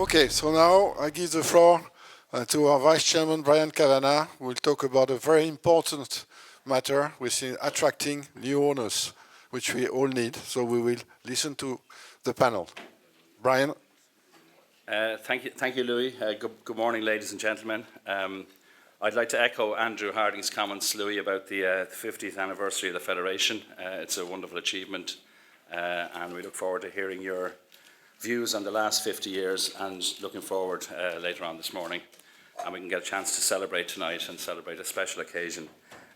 Okay, so now I give the floor to our Vice Chairman, Brian KAVANAGH, who will talk about a very important matter, which is attracting new owners, which we all need. So we will listen to the panel. Brian. Thank you, Louis. Good morning, ladies and gentlemen. I'd like to echo Andrew Harding's comments, Louis, about the 50th anniversary of the Federation. It's a wonderful achievement, and we look forward to hearing your views on the last 50 years and looking forward later on this morning. And we can get a chance to celebrate tonight and celebrate a special occasion.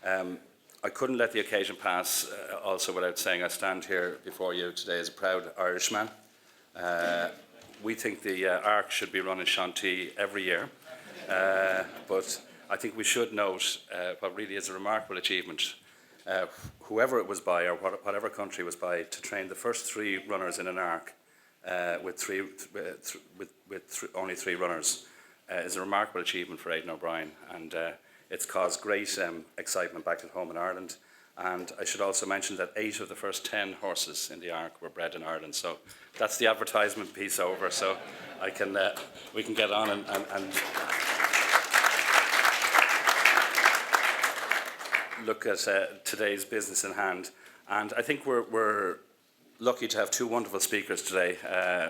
I couldn't let the occasion pass also without saying I stand here before you today as a proud Irishman. We think the Arc should be run in Shanty every year, but I think we should note what really is a remarkable achievement, whoever it was by or whatever country it was by, to train the first 3 runners in an Arc with only 3 runners is a remarkable achievement for Aidan O'Brien, and it's caused great excitement back at home in Ireland. And I should also mention that 8 of the first 10 horses in the Arc were bred in Ireland. So that's the advertisement piece over. So we can get on and look at today's business in hand. And I think we're lucky to have 2 wonderful speakers today,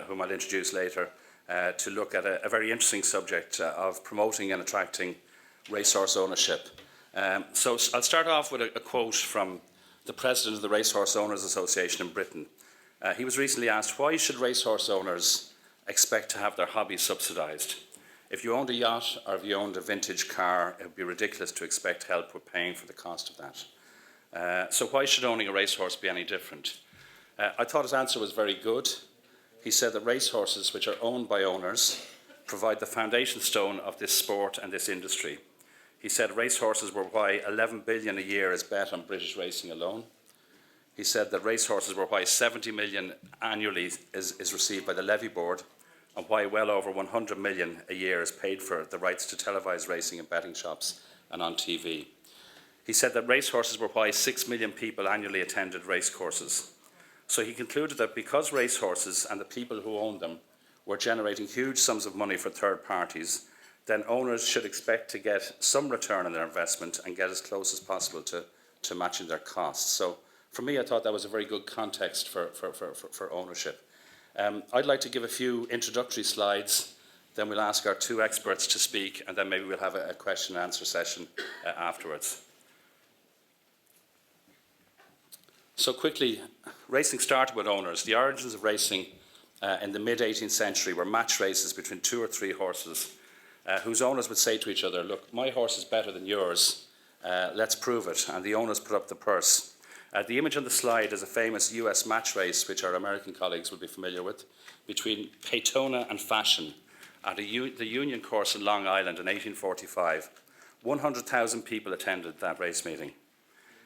whom I'll introduce later, to look at a very interesting subject of promoting and attracting racehorse ownership. So I'll start off with a quote from the president of the Racehorse Owners Association in Britain. He was recently asked, why should racehorse owners expect to have their hobby subsidised? If you owned a yacht or if you owned a vintage car, it would be ridiculous to expect help with paying for the cost of that. So why should owning a racehorse be any different? I thought his answer was very good. He said that racehorses, which are owned by owners, provide the foundation stone of this sport and this industry. He said racehorses were why 11 billion a year is bet on British racing alone. He said that racehorses were why 70 million annually is received by the levy board, and why well over 100 million a year is paid for the rights to televise racing in betting shops and on TV. He said that racehorses were why 6 million people annually attended racecourses. So he concluded that because racehorses and the people who owned them were generating huge sums of money for third parties, then owners should expect to get some return on their investment and get as close as possible to matching their costs. So for me, I thought that was a very good context for ownership. I'd like to give a few introductory slides, then we'll ask our 2 experts to speak, and then maybe we'll have a question and answer session afterwards. So quickly, racing started with owners. The origins of racing in the mid-18th century were match races between 2 or 3 horses, whose owners would say to each other, look, my horse is better than yours, let's prove it, and the owners put up the purse. The image on the slide is a famous US match race, which our American colleagues will be familiar with, between Paytona and Fashion at the Union Course in Long Island in 1845. 100,000 people attended that race meeting.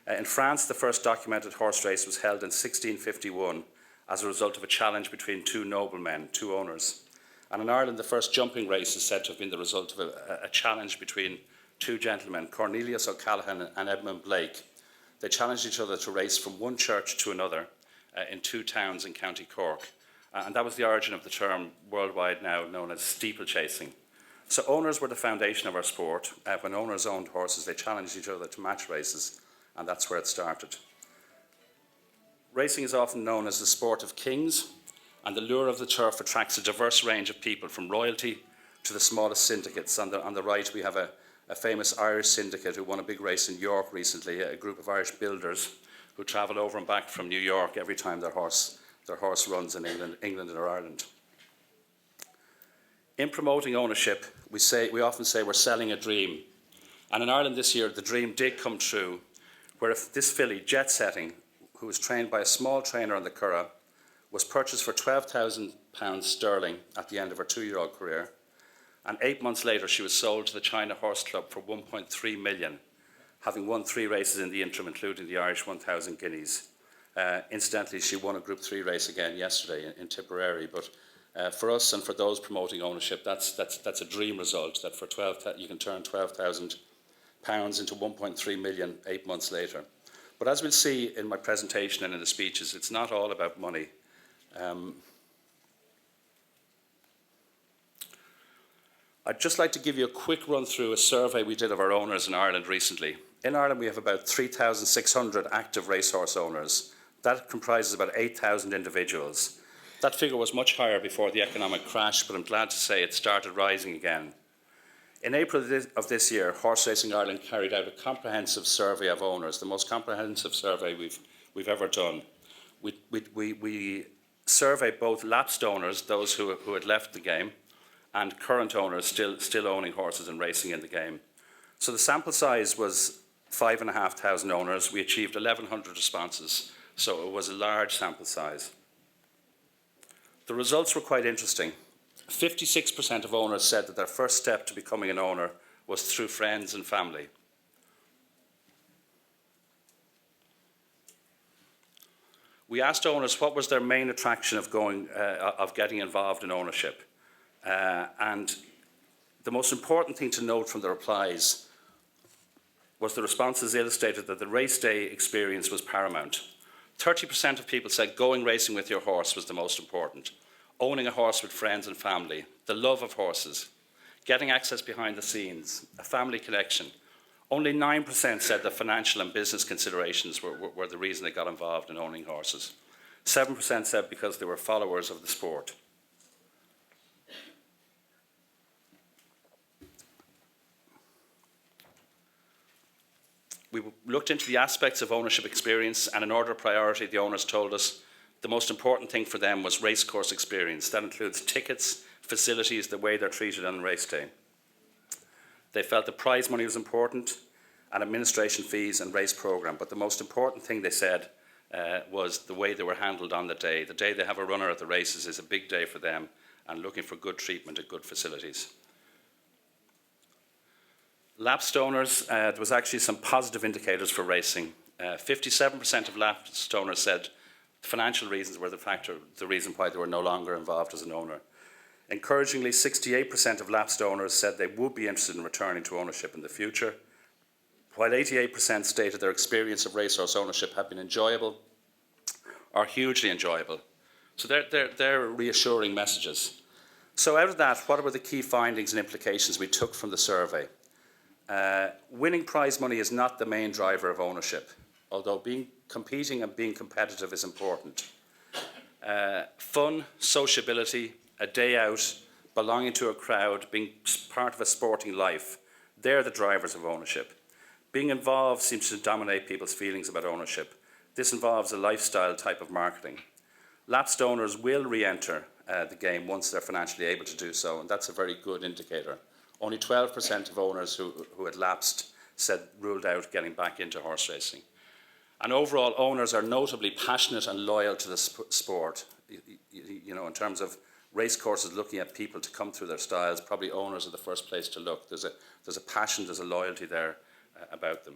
In France, the first documented horse race was held in 1651 as a result of a challenge between 2 noblemen, 2 owners. And in Ireland, the first jumping race is said to have been the result of a challenge between 2 gentlemen, Cornelius O'Callaghan and Edmund Blake. They challenged each other to race from one church to another in 2 towns in County Cork. And that was the origin of the term worldwide now known as steeplechasing. So owners were the foundation of our sport. When owners owned horses, they challenged each other to match races, and that's where it started. Racing is often known as the sport of kings, and the lure of the turf attracts a diverse range of people, from royalty to the smallest syndicates. On the right, we have a famous Irish syndicate who won a big race in York recently, a group of Irish builders who travel over and back from New York every time their horse runs in England or Ireland. In promoting ownership, we often say we're selling a dream. And in Ireland this year, the dream did come true, where if this filly, Jet Setting, who was trained by a small trainer on the Curragh, was purchased for £12,000 sterling at the end of her 2-year-old career. And 8 months later, she was sold to the China Horse Club for 1.3 million, having won 3 races in the interim, including the Irish 1,000 guineas. Incidentally, she won a Group 3 race again yesterday in Tipperary. But for us and for those promoting ownership, that's a dream result, that for you can turn £12,000 into 1.3 million 8 months later. But as we'll see in my presentation and in the speeches, it's not all about money. I'd just like to give you a quick run through a survey we did of our owners in Ireland recently. In Ireland, we have about 3,600 active racehorse owners. That comprises about 8,000 individuals. That figure was much higher before the economic crash, but I'm glad to say it started rising again. In April of this year, Horse Racing Ireland carried out a comprehensive survey of owners, the most comprehensive survey we've ever done. We surveyed both lapsed owners, those who had left the game, and current owners still owning horses and racing in the game. So the sample size was 5,500 owners. We achieved 1,100 responses, so it was a large sample size. The results were quite interesting. 56% of owners said that their first step to becoming an owner was through friends and family. We asked owners what was their main attraction of getting involved in ownership. And the most important thing to note from the replies was the responses illustrated that the race day experience was paramount. 30% of people said going racing with your horse was the most important. Owning a horse with friends and family, the love of horses, getting access behind the scenes, a family connection. Only 9% said that financial and business considerations were the reason they got involved in owning horses. 7% said because they were followers of the sport. We looked into the aspects of ownership experience, and in order of priority, the owners told us the most important thing for them was racecourse experience. That includes tickets, facilities, the way they're treated on race day. They felt the prize money was important, and administration fees and race programme, but the most important thing they said was the way they were handled on the day. The day they have a runner at the races is a big day for them, and looking for good treatment and good facilities. Lapsed owners, there was actually some positive indicators for racing. 57% of lapsed owners said financial reasons were the reason why they were no longer involved as an owner. Encouragingly, 68% of lapsed owners said they would be interested in returning to ownership in the future, while 88% stated their experience of racehorse ownership had been enjoyable or hugely enjoyable. So they're reassuring messages. So out of that, what were the key findings and implications we took from the survey? Winning prize money is not the main driver of ownership, although competing and being competitive is important. Fun, sociability, a day out, belonging to a crowd, being part of a sporting life, they're the drivers of ownership. Being involved seems to dominate people's feelings about ownership. This involves a lifestyle type of marketing. Lapsed owners will re-enter the game once they're financially able to do so, and that's a very good indicator. Only 12% of owners who had lapsed ruled out getting back into horse racing. And overall, owners are notably passionate and loyal to the sport. You know, in terms of race courses looking at people to come through their styles, probably owners are the first place to look. There's a passion, there's a loyalty there about them.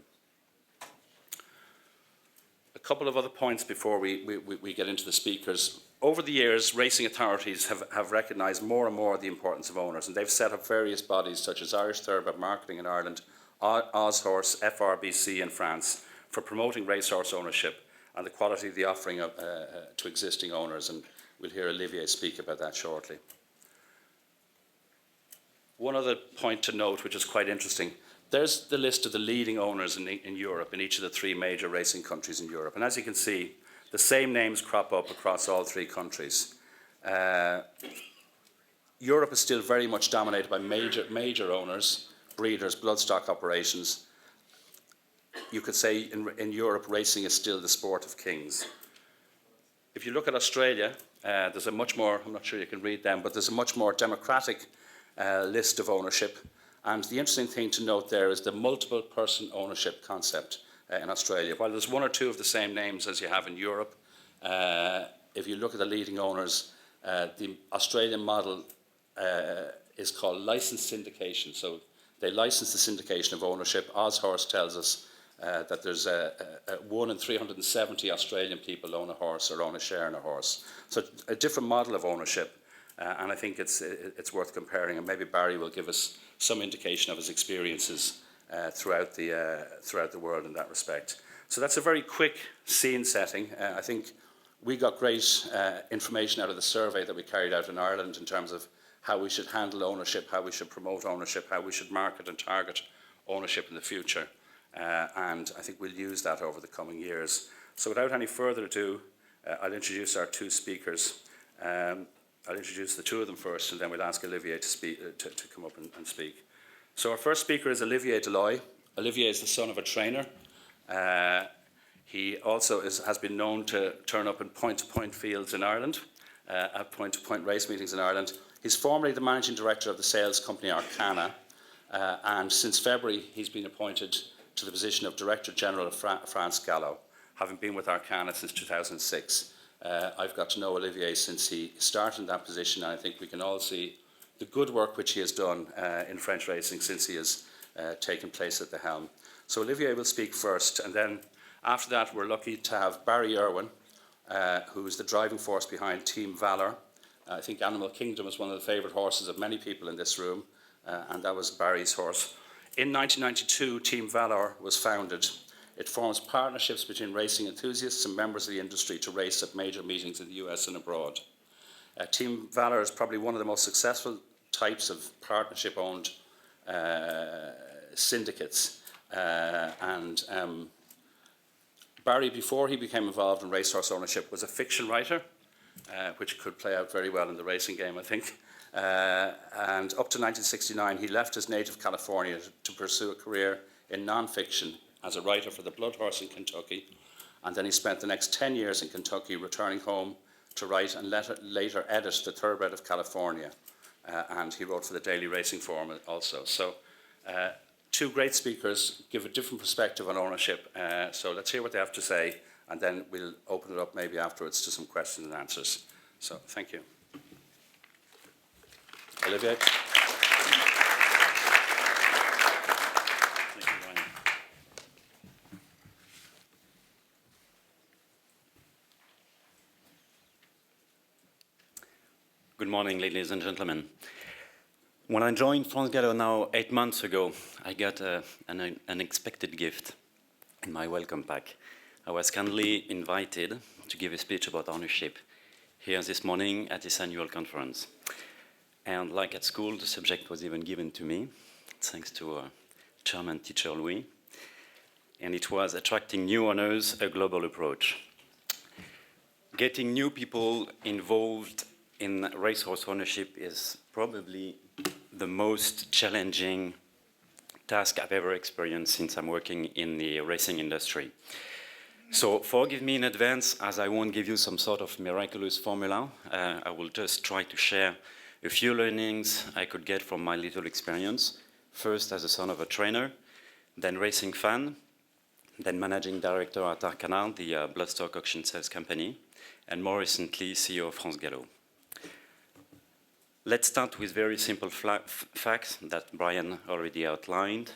A couple of other points before we get into the speakers. Over the years, racing authorities have recognised more and more the importance of owners, and they've set up various bodies such as Irish Thoroughbred Marketing in Ireland, RACEHORSE, FRBC in France, for promoting racehorse ownership and the quality of the offering to existing owners, and we'll hear Olivier speak about that shortly. One other point to note, which is quite interesting, there's the list of the leading owners in Europe, in each of the three major racing countries in Europe, and as you can see, the same names crop up across all three countries. Europe is still very much dominated by major owners, breeders, bloodstock operations. You could say in Europe, racing is still the sport of kings. If you look at Australia, there's a much more, I'm not sure you can read them, but there's a much more democratic list of ownership. And the interesting thing to note there is the multiple person ownership concept in Australia. While there's one or two of the same names as you have in Europe, if you look at the leading owners, the Australian model is called licensed syndication. So they license the syndication of ownership. RACEHORSE tells us that there's 1 in 370 Australian people own a horse or own a share in a horse. So a different model of ownership, and I think it's worth comparing, and maybe Barry will give us some indication of his experiences throughout the world in that respect. So that's a very quick scene setting. I think we got great information out of the survey that we carried out in Ireland in terms of how we should handle ownership, how we should promote ownership, how we should market and target ownership in the future. And I think we'll use that over the coming years. So without any further ado, I'll introduce our two speakers. I'll introduce the two of them first, and then we'll ask Olivier to, to come up and speak. So our first speaker is Olivier DELLOYE. Olivier is the son of a trainer. He also has been known to turn up in point-to-point fields in Ireland, at point-to-point race meetings in Ireland. He's formerly the managing director of the sales company Arcana, and since February he's been appointed to the position of Director General of France Galop, having been with Arcana since 2006. I've got to know Olivier since he started in that position, and I think we can all see the good work which he has done in French racing since he has taken place at the helm. So Olivier will speak first, and then after that we're lucky to have Barry Irwin, who is the driving force behind Team Valor. I think Animal Kingdom is one of the favourite horses of many people in this room, and that was Barry's horse. In 1992, Team Valor was founded. It forms partnerships between racing enthusiasts and members of the industry to race at major meetings in the US and abroad. Team Valor is probably one of the most successful types of partnership-owned syndicates. Barry, before he became involved in racehorse ownership, was a fiction writer, which could play out very well in the racing game, I think. And up to 1969, he left his native California to pursue a career in non-fiction as a writer for the Blood Horse in Kentucky. And then he spent the next 10 years in Kentucky, returning home to write and later edit the Thoroughbred of California. And he wrote for the Daily Racing Forum also. So two great speakers give a different perspective on ownership. So let's hear what they have to say, and then we'll open it up maybe afterwards to some questions and answers. So thank you. Olivier. Thank you, Juan. Good morning, ladies and gentlemen. When I joined France Galop now 8 months ago, I got an unexpected gift in my welcome pack. I was kindly invited to give a speech about ownership here this morning at this annual conference. And like at school, the subject was even given to me, thanks to Chairman teacher Louis. And it was attracting new owners, a global approach. Getting new people involved in racehorse ownership is probably the most challenging task I've ever experienced since I'm working in the racing industry. So forgive me in advance, as I won't give you some sort of miraculous formula. I will just try to share a few learnings I could get from my little experience, first as a son of a trainer, then racing fan, then managing director at Arcana, the bloodstock auction sales company, and more recently, CEO of France Galop. Let's start with very simple facts that Brian already outlined.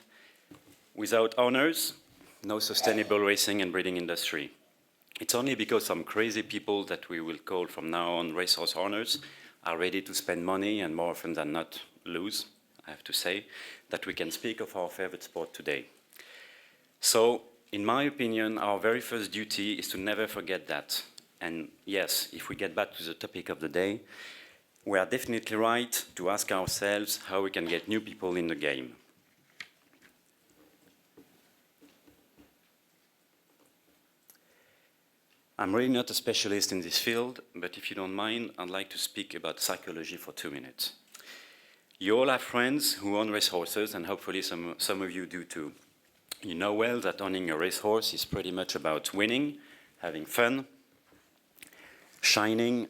Without owners, no sustainable racing and breeding industry. It's only because some crazy people that we will call from now on racehorse owners are ready to spend money and more often than not lose, I have to say, that we can speak of our favorite sport today. So, in my opinion, our very first duty is to never forget that. And yes, if we get back to the topic of the day, we are definitely right to ask ourselves how we can get new people in the game. I'm really not a specialist in this field, but if you don't mind, I'd like to speak about psychology for 2 minutes. You all have friends who own racehorses, and hopefully some of you do too. You know well that owning a racehorse is pretty much about winning, having fun, shining,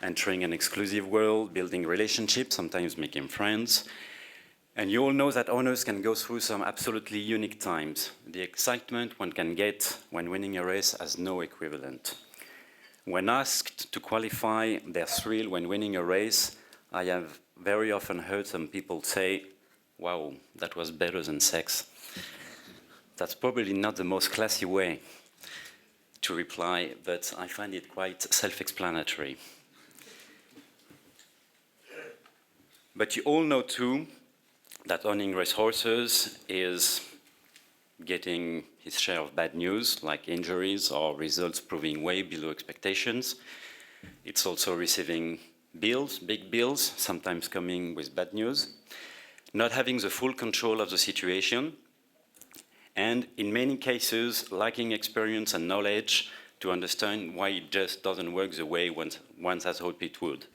entering an exclusive world, building relationships, sometimes making friends. And you all know that owners can go through some absolutely unique times. The excitement one can get when winning a race has no equivalent. When asked to qualify their thrill when winning a race, I have very often heard some people say, "Wow, that was better than sex." That's probably not the most classy way to reply, but I find it quite self-explanatory. But you all know too that owning racehorses is getting his share of bad news, like injuries or results proving way below expectations. It's also receiving bills, big bills, sometimes coming with bad news, not having the full control of the situation, and in many cases, lacking experience and knowledge to understand why it just doesn't work the way one has hoped it would.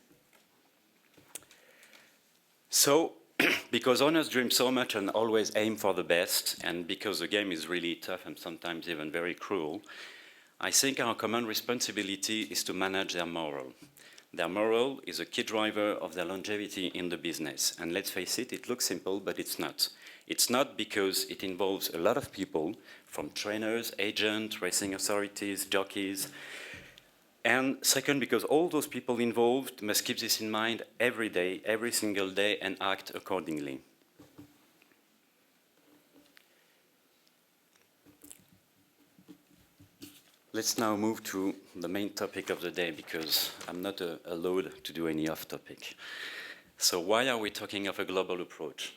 So, because owners dream so much and always aim for the best, and because the game is really tough and sometimes even very cruel, I think our common responsibility is to manage their morale. Their morale is a key driver of their longevity in the business. And let's face it, it looks simple, but it's not. It's not because it involves a lot of people, from trainers, agents, racing authorities, jockeys. And second, because all those people involved must keep this in mind every day, every single day, and act accordingly. Let's now move to the main topic of the day, because I'm not allowed to do any off-topic. So why are we talking of a global approach?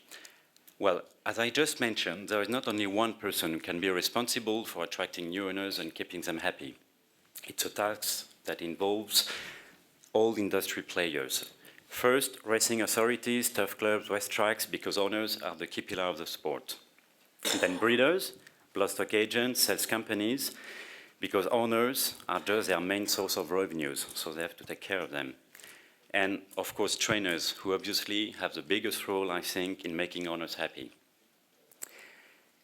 Well, as I just mentioned, there is not only one person who can be responsible for attracting new owners and keeping them happy. It's a task that involves all industry players. First, racing authorities, turf clubs, racetracks, because owners are the key pillar of the sport. Then breeders, bloodstock agents, sales companies, because owners are just their main source of revenues, so they have to take care of them. And of course, trainers, who obviously have the biggest role, I think, in making owners happy.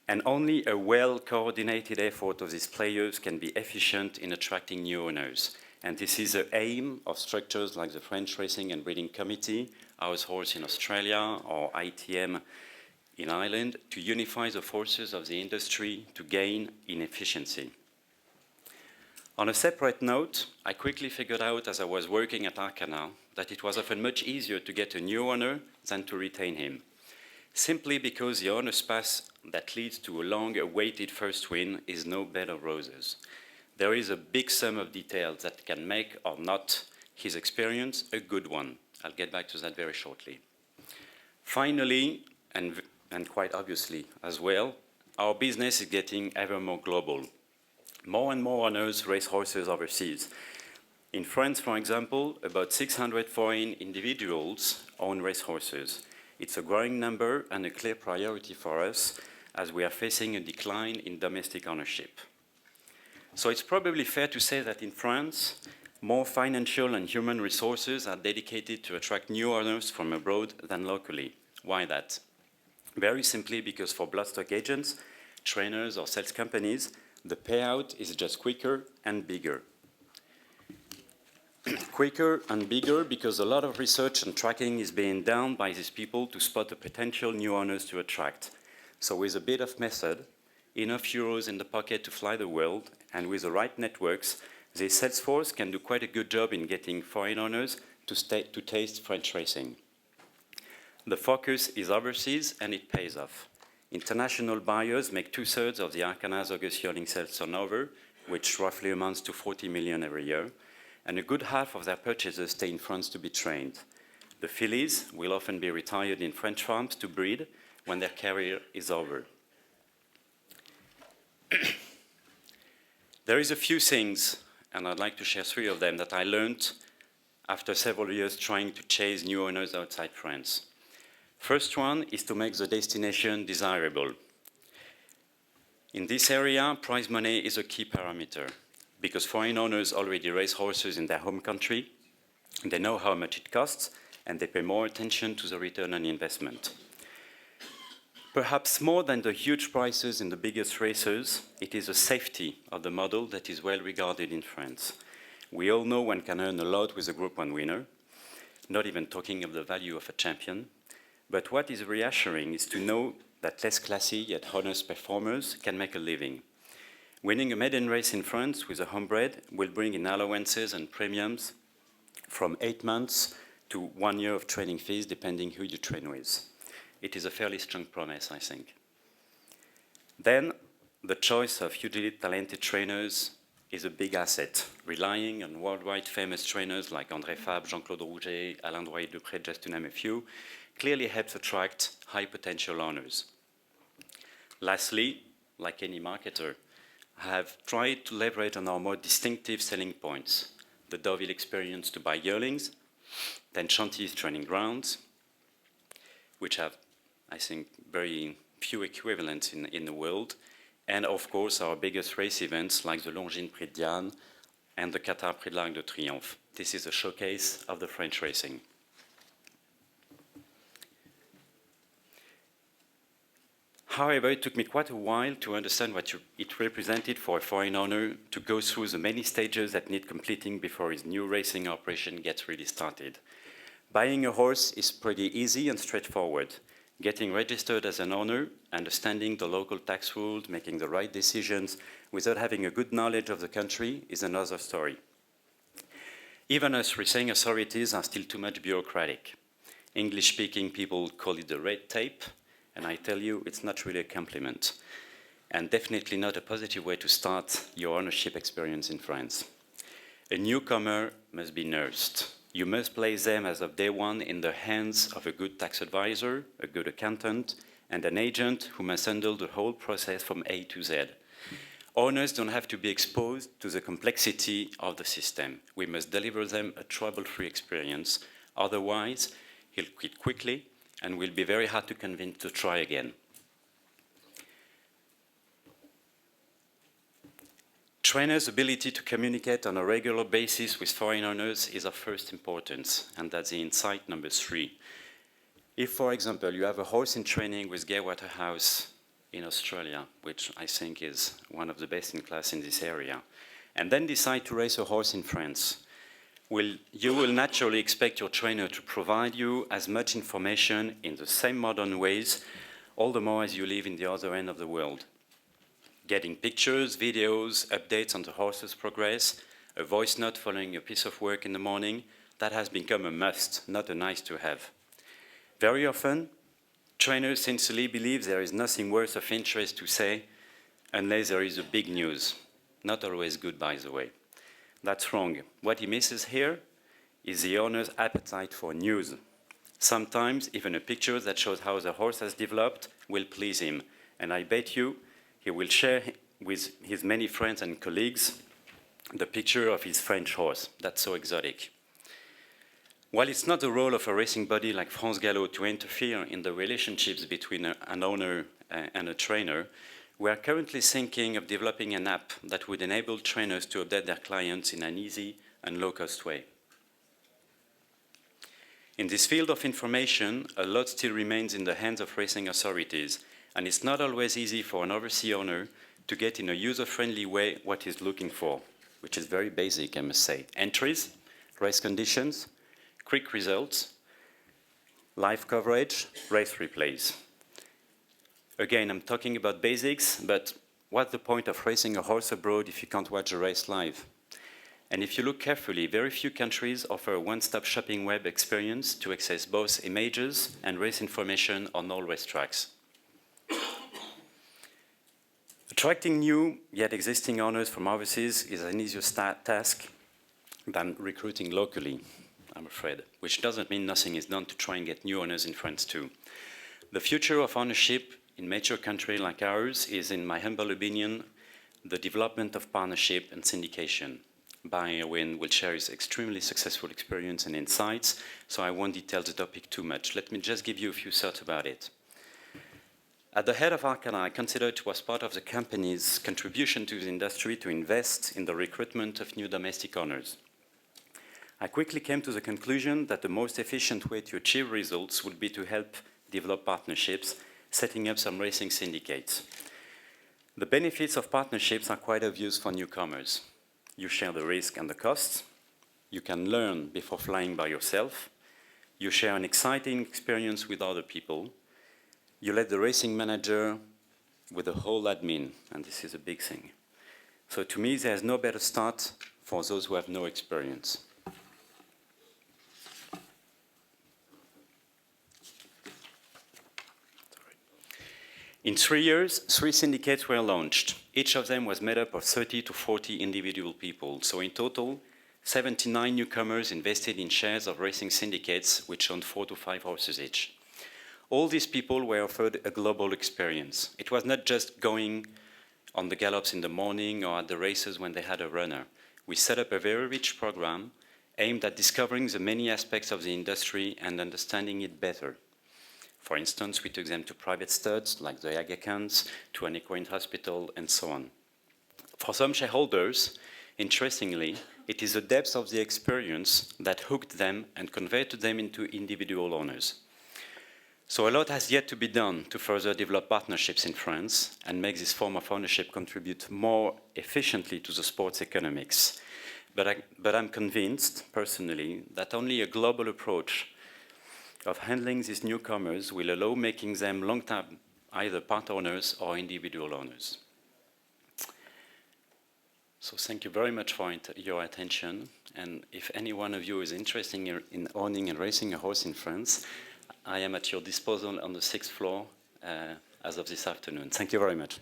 And only a well-coordinated effort of these players can be efficient in attracting new owners. And this is the aim of structures like the French Racing and Breeding Committee, RACEHORSE in Australia, or ITM in Ireland, to unify the forces of the industry to gain in efficiency. On a separate note, I quickly figured out as I was working at RACEHORSE that it was often much easier to get a new owner than to retain him, simply because the owner's path that leads to a long-awaited first win is no bed of roses. There is a big sum of details that can make or not his experience a good one. I'll get back to that very shortly. Finally, and quite obviously as well, our business is getting ever more global. More and more owners race horses overseas. In France, for example, about 600 foreign individuals own racehorses. It's a growing number and a clear priority for us as we are facing a decline in domestic ownership. So it's probably fair to say that in France, more financial and human resources are dedicated to attract new owners from abroad than locally. Why that? Very simply because for bloodstock agents, trainers or sales companies, the payout is just quicker and bigger. Quicker and bigger because a lot of research and tracking is being done by these people to spot the potential new owners to attract. So with a bit of method, enough euros in the pocket to fly the world, and with the right networks, the sales force can do quite a good job in getting foreign owners to taste French racing. The focus is overseas and it pays off. International buyers make 2/3 of the Arcana's August yearling sales turnover, which roughly amounts to 40 million every year, and a good half of their purchases stay in France to be trained. The fillies will often be retired in French farms to breed when their career is over. There is a few things, and I'd like to share 3 of them, that I learned after several years trying to chase new owners outside France. First one is to make the destination desirable. In this area, prize money is a key parameter because foreign owners already race horses in their home country, they know how much it costs, and they pay more attention to the return on investment. Perhaps more than the huge prices in the biggest races, it is the safety of the model that is well regarded in France. We all know one can earn a lot with a Group 1 winner, not even talking of the value of a champion. But what is reassuring is to know that less classy yet honest performers can make a living. Winning a maiden race in France with a homebred will bring in allowances and premiums from 8 months to 1 year of training fees, depending who you train with. It is a fairly strong promise, I think. Then, the choice of hugely talented trainers is a big asset, relying on worldwide famous trainers like André Fabre, Jean-Claude Rouget, Alain Droit-Dupré, just to name a few, clearly helps attract high potential owners. Lastly, like any marketer, I have tried to leverage on our more distinctive selling points, the Deauville experience to buy yearlings, then Chantilly's training grounds, which have, I think, very few equivalents in the world, and of course our biggest race events like the Longines Prix de Diane and the Qatar Prix de l'Arc de Triomphe. This is a showcase of the French racing. However, it took me quite a while to understand what it represented for a foreign owner to go through the many stages that need completing before his new racing operation gets really started. Buying a horse is pretty easy and straightforward. Getting registered as an owner, understanding the local tax rules, making the right decisions without having a good knowledge of the country is another story. Even us racing authorities are still too much bureaucratic. English-speaking people call it the red tape, and I tell you, it's not really a compliment, and definitely not a positive way to start your ownership experience in France. A newcomer must be nursed. You must place them as of day one in the hands of a good tax advisor, a good accountant, and an agent who must handle the whole process from A to Z. Owners don't have to be exposed to the complexity of the system. We must deliver them a trouble-free experience. Otherwise, he'll quit quickly and will be very hard to convince to try again. Trainers' ability to communicate on a regular basis with foreign owners is of first importance, and that's the insight number 3. If, for example, you have a horse in training with Gay Waterhouse in Australia, which I think is one of the best in class in this area, and then decide to race a horse in France, you will naturally expect your trainer to provide you as much information in the same modern ways, all the more as you live in the other end of the world. Getting pictures, videos, updates on the horse's progress, a voice note following a piece of work in the morning, that has become a must, not a nice to have. Very often, trainers sincerely believe there is nothing worth of interest to say unless there is a big news. Not always good, by the way. That's wrong. What he misses here is the owner's appetite for news. Sometimes even a picture that shows how the horse has developed will please him, and I bet you he will share with his many friends and colleagues the picture of his French horse. That's so exotic. While it's not the role of a racing body like France Galop to interfere in the relationships between an owner and a trainer, we are currently thinking of developing an app that would enable trainers to update their clients in an easy and low-cost way. In this field of information, a lot still remains in the hands of racing authorities, and it's not always easy for an overseas owner to get in a user-friendly way what he's looking for, which is very basic, I must say. Entries, race conditions, quick results, live coverage, race replays. Again, I'm talking about basics, but what's the point of racing a horse abroad if you can't watch a race live? And if you look carefully, very few countries offer a one-stop shopping web experience to access both images and race information on all racetracks. Attracting new, yet existing owners from overseas is an easier task than recruiting locally, I'm afraid, which doesn't mean nothing is done to try and get new owners in France too. The future of ownership in mature countries like ours is, in my humble opinion, the development of partnership and syndication. IRWIN will share his extremely successful experience and insights, so I won't detail the topic too much. Let me just give you a few thoughts about it. At the head of Arcana, I consider it was part of the company's contribution to the industry to invest in the recruitment of new domestic owners. I quickly came to the conclusion that the most efficient way to achieve results would be to help develop partnerships, setting up some racing syndicates. The benefits of partnerships are quite obvious for newcomers. You share the risk and the costs. You can learn before flying by yourself. You share an exciting experience with other people. You let the racing manager with the whole admin, and this is a big thing. So to me, there's no better start for those who have no experience. In 3 years, 3 syndicates were launched. Each of them was made up of 30 to 40 individual people. So in total, 79 newcomers invested in shares of racing syndicates, which owned 4 to 5 horses each. All these people were offered a global experience. It was not just going on the gallops in the morning or at the races when they had a runner. We set up a very rich program aimed at discovering the many aspects of the industry and understanding it better. For instance, we took them to private studs, like the Aga Khans, to an equine hospital, and so on. For some shareholders, interestingly, it is the depth of the experience that hooked them and converted them into individual owners. So a lot has yet to be done to further develop partnerships in France and make this form of ownership contribute more efficiently to the sports economics. But I'm convinced, personally, that only a global approach of handling these newcomers will allow making them long-term either part owners or individual owners. So thank you very much for your attention. And if any one of you is interested in owning and racing a horse in France, I am at your disposal on the 6th floor as of this afternoon. Thank you very much.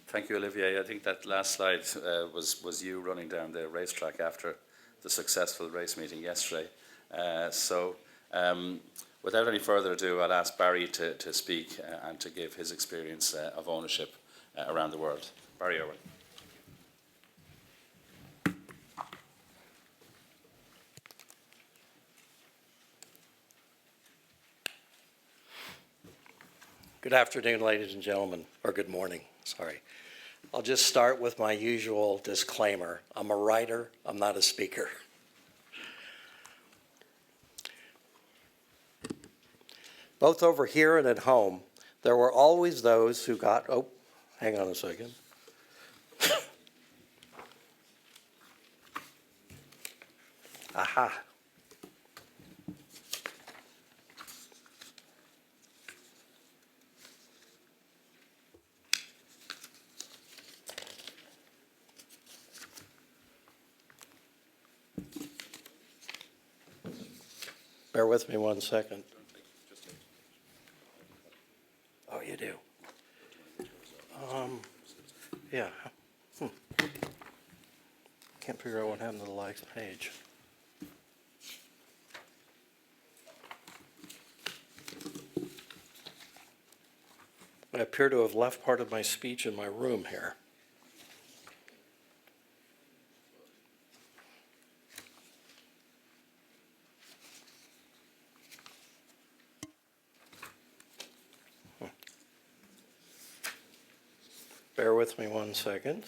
Thank you, Olivier. I think that last slide was you running down the racetrack after the successful race meeting yesterday. Without any further ado, I'll ask Barry to speak and to give his experience of ownership around the world. Barry Irwin. Good afternoon, ladies and gentlemen, or good morning, sorry. I'll just start with my usual disclaimer. I'm a writer, I'm not a speaker. Both over here and at home, there were always those who got, oh, hang on a second. Aha. Bear with me one second. Oh, you do? Yeah. Can't figure out what happened to the last page. I appear to have left part of my speech in my room here. Bear with me one second.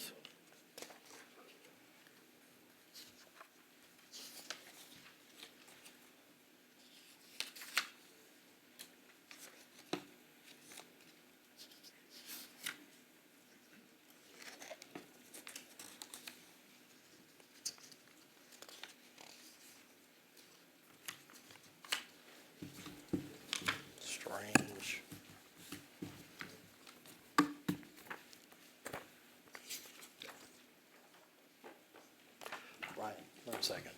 Strange. One second.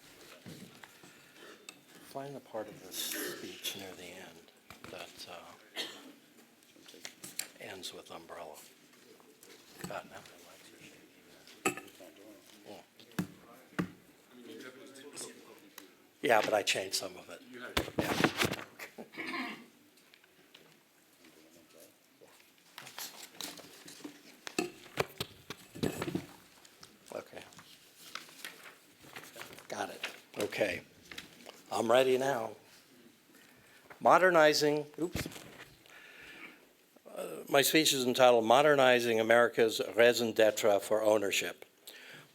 Find the part of this speech near the end that ends with umbrella. God, now. Oh. Yeah, but I changed some of it. Yeah. Okay. Got it. Okay. I'm ready now. Modernizing, my speech is entitled Modernizing America's Raison d'etre for Ownership.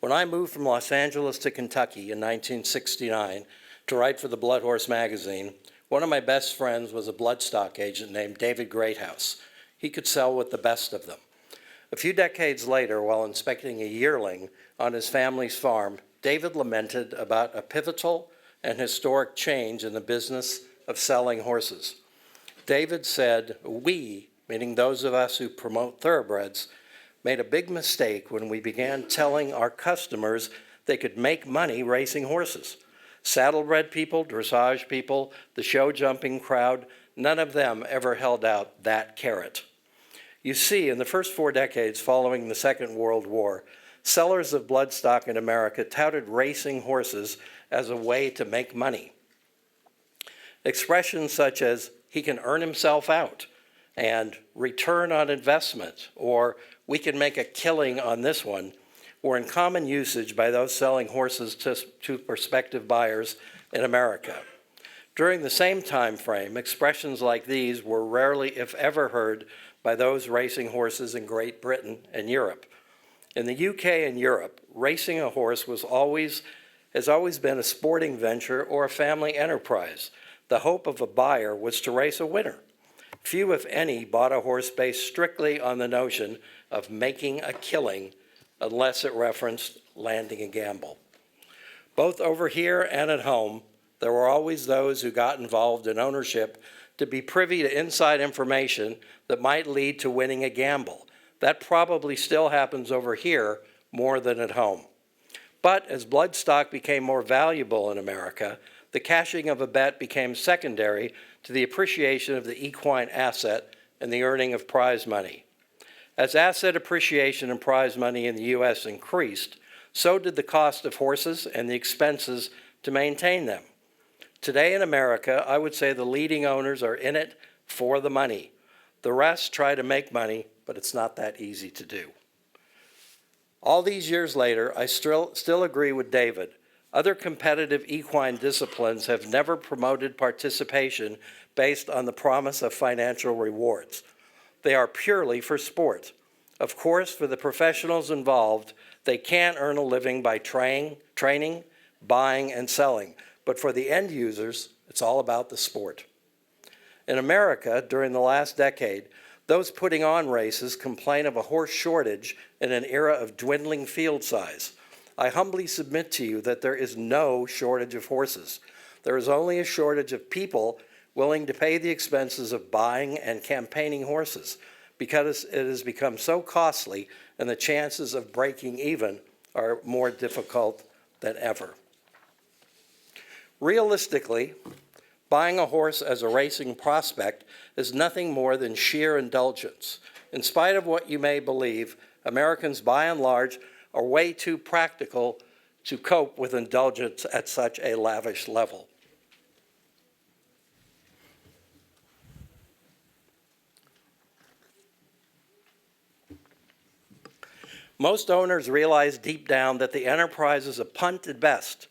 When I moved from Los Angeles to Kentucky in 1969 to write for the Blood Horse magazine, one of my best friends was a bloodstock agent named David Greathouse. He could sell with the best of them. A few decades later, while inspecting a yearling on his family's farm, David lamented about a pivotal and historic change in the business of selling horses. David said, we, meaning those of us who promote thoroughbreds, made a big mistake when we began telling our customers they could make money racing horses. Saddlebred people, dressage people, the show jumping crowd, none of them ever held out that carrot. You see, in the first 4 decades following the Second World War, sellers of bloodstock in America touted racing horses as a way to make money. Expressions such as, he can earn himself out, and return on investment, or we can make a killing on this one, were in common usage by those selling horses to prospective buyers in America. During the same time frame, expressions like these were rarely, if ever, heard by those racing horses in Great Britain and Europe. In the UK and Europe, racing a horse has always been a sporting venture or a family enterprise. The hope of a buyer was to race a winner. Few, if any, bought a horse based strictly on the notion of making a killing, unless it referenced landing a gamble. Both over here and at home, there were always those who got involved in ownership to be privy to inside information that might lead to winning a gamble. That probably still happens over here more than at home. But as bloodstock became more valuable in America, the cashing of a bet became secondary to the appreciation of the equine asset and the earning of prize money. As asset appreciation and prize money in the U.S. increased, so did the cost of horses and the expenses to maintain them. Today in America, I would say the leading owners are in it for the money. The rest try to make money, but it's not that easy to do. All these years later, I still agree with David. Other competitive equine disciplines have never promoted participation based on the promise of financial rewards. They are purely for sport. Of course, for the professionals involved, they can earn a living by training, buying, and selling. But for the end users, it's all about the sport. In America, during the last decade, those putting on races complain of a horse shortage in an era of dwindling field size. I humbly submit to you that there is no shortage of horses. There is only a shortage of people willing to pay the expenses of buying and campaigning horses, because it has become so costly and the chances of breaking even are more difficult than ever. Realistically, buying a horse as a racing prospect is nothing more than sheer indulgence. In spite of what you may believe, Americans by and large are way too practical to cope with indulgence at such a lavish level. Most owners realize deep down that the enterprise is a punt at best.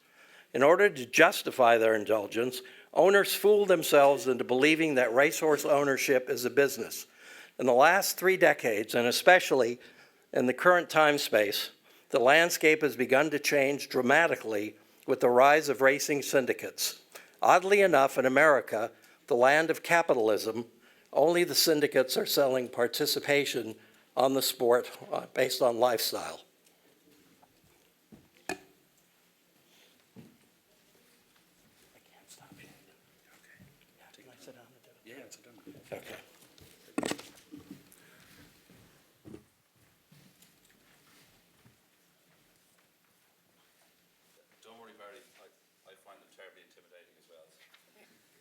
In order to justify their indulgence, owners fool themselves into believing that racehorse ownership is a business. In the last 3 decades, and especially in the current time space, the landscape has begun to change dramatically with the rise of racing syndicates. Oddly enough, in America, the land of capitalism, only the syndicates are selling participation on the sport based on lifestyle.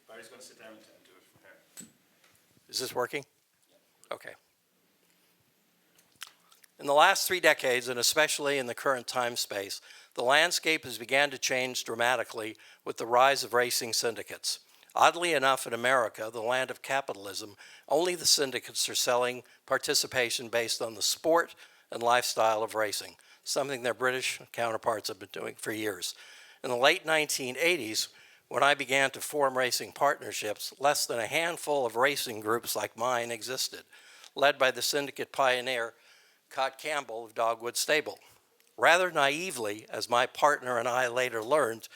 Barry's going to sit down and do it from here. Is this working? Okay. In the last 3 decades, and especially in the current time space, the landscape has begun to change dramatically with the rise of racing syndicates. Oddly enough, in America, the land of capitalism, only the syndicates are selling participation based on the sport and lifestyle of racing, something their British counterparts have been doing for years. In the late 1980s, when I began to form racing partnerships, less than a handful of racing groups like mine existed, led by the syndicate pioneer, Cot Campbell of Dogwood Stable. Rather naively, as my partner and I later learned,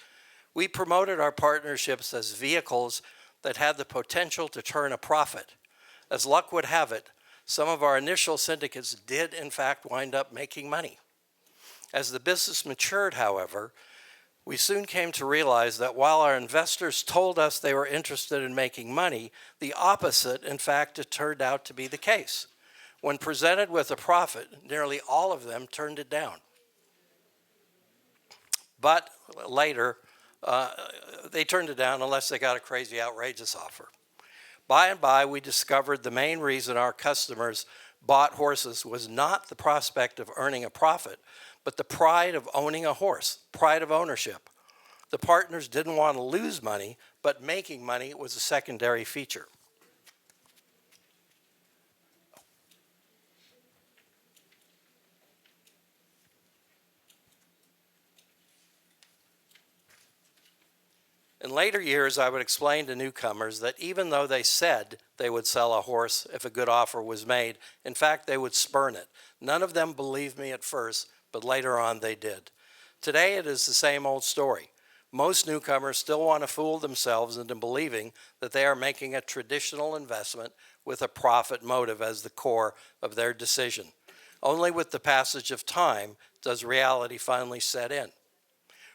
we promoted our partnerships as vehicles that had the potential to turn a profit. As luck would have it, some of our initial syndicates did in fact wind up making money. As the business matured, however, we soon came to realize that while our investors told us they were interested in making money, the opposite, in fact, it turned out to be the case. When presented with a profit, nearly all of them turned it down. But later, they turned it down unless they got a crazy, outrageous offer. By and by, we discovered the main reason our customers bought horses was not the prospect of earning a profit, but the pride of owning a horse, pride of ownership. The partners didn't want to lose money, but making money was a secondary feature. In later years, I would explain to newcomers that even though they said they would sell a horse if a good offer was made, in fact, they would spurn it. None of them believed me at first, but later on they did. Today, it is the same old story. Most newcomers still want to fool themselves into believing that they are making a traditional investment with a profit motive as the core of their decision. Only with the passage of time does reality finally set in.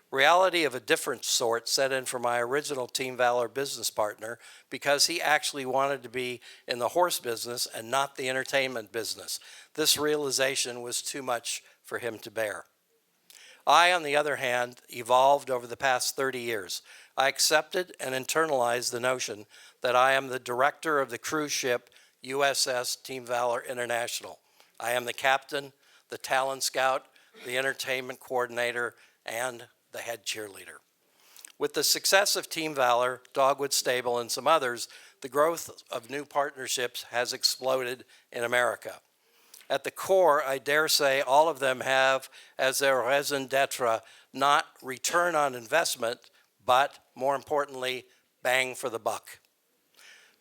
Reality of a different sort set in for my original Team Valor business partner because he actually wanted to be in the horse business and not the entertainment business. This realization was too much for him to bear. I, on the other hand, evolved over the past 30 years. I accepted and internalized the notion that I am the director of the cruise ship USS Team Valor International. I am the captain, the talent scout, the entertainment coordinator, and the head cheerleader. With the success of Team Valor, Dogwood Stable, and some others, the growth of new partnerships has exploded in America. At the core, I dare say all of them have as their raison d'etre not return on investment, but more importantly, bang for the buck.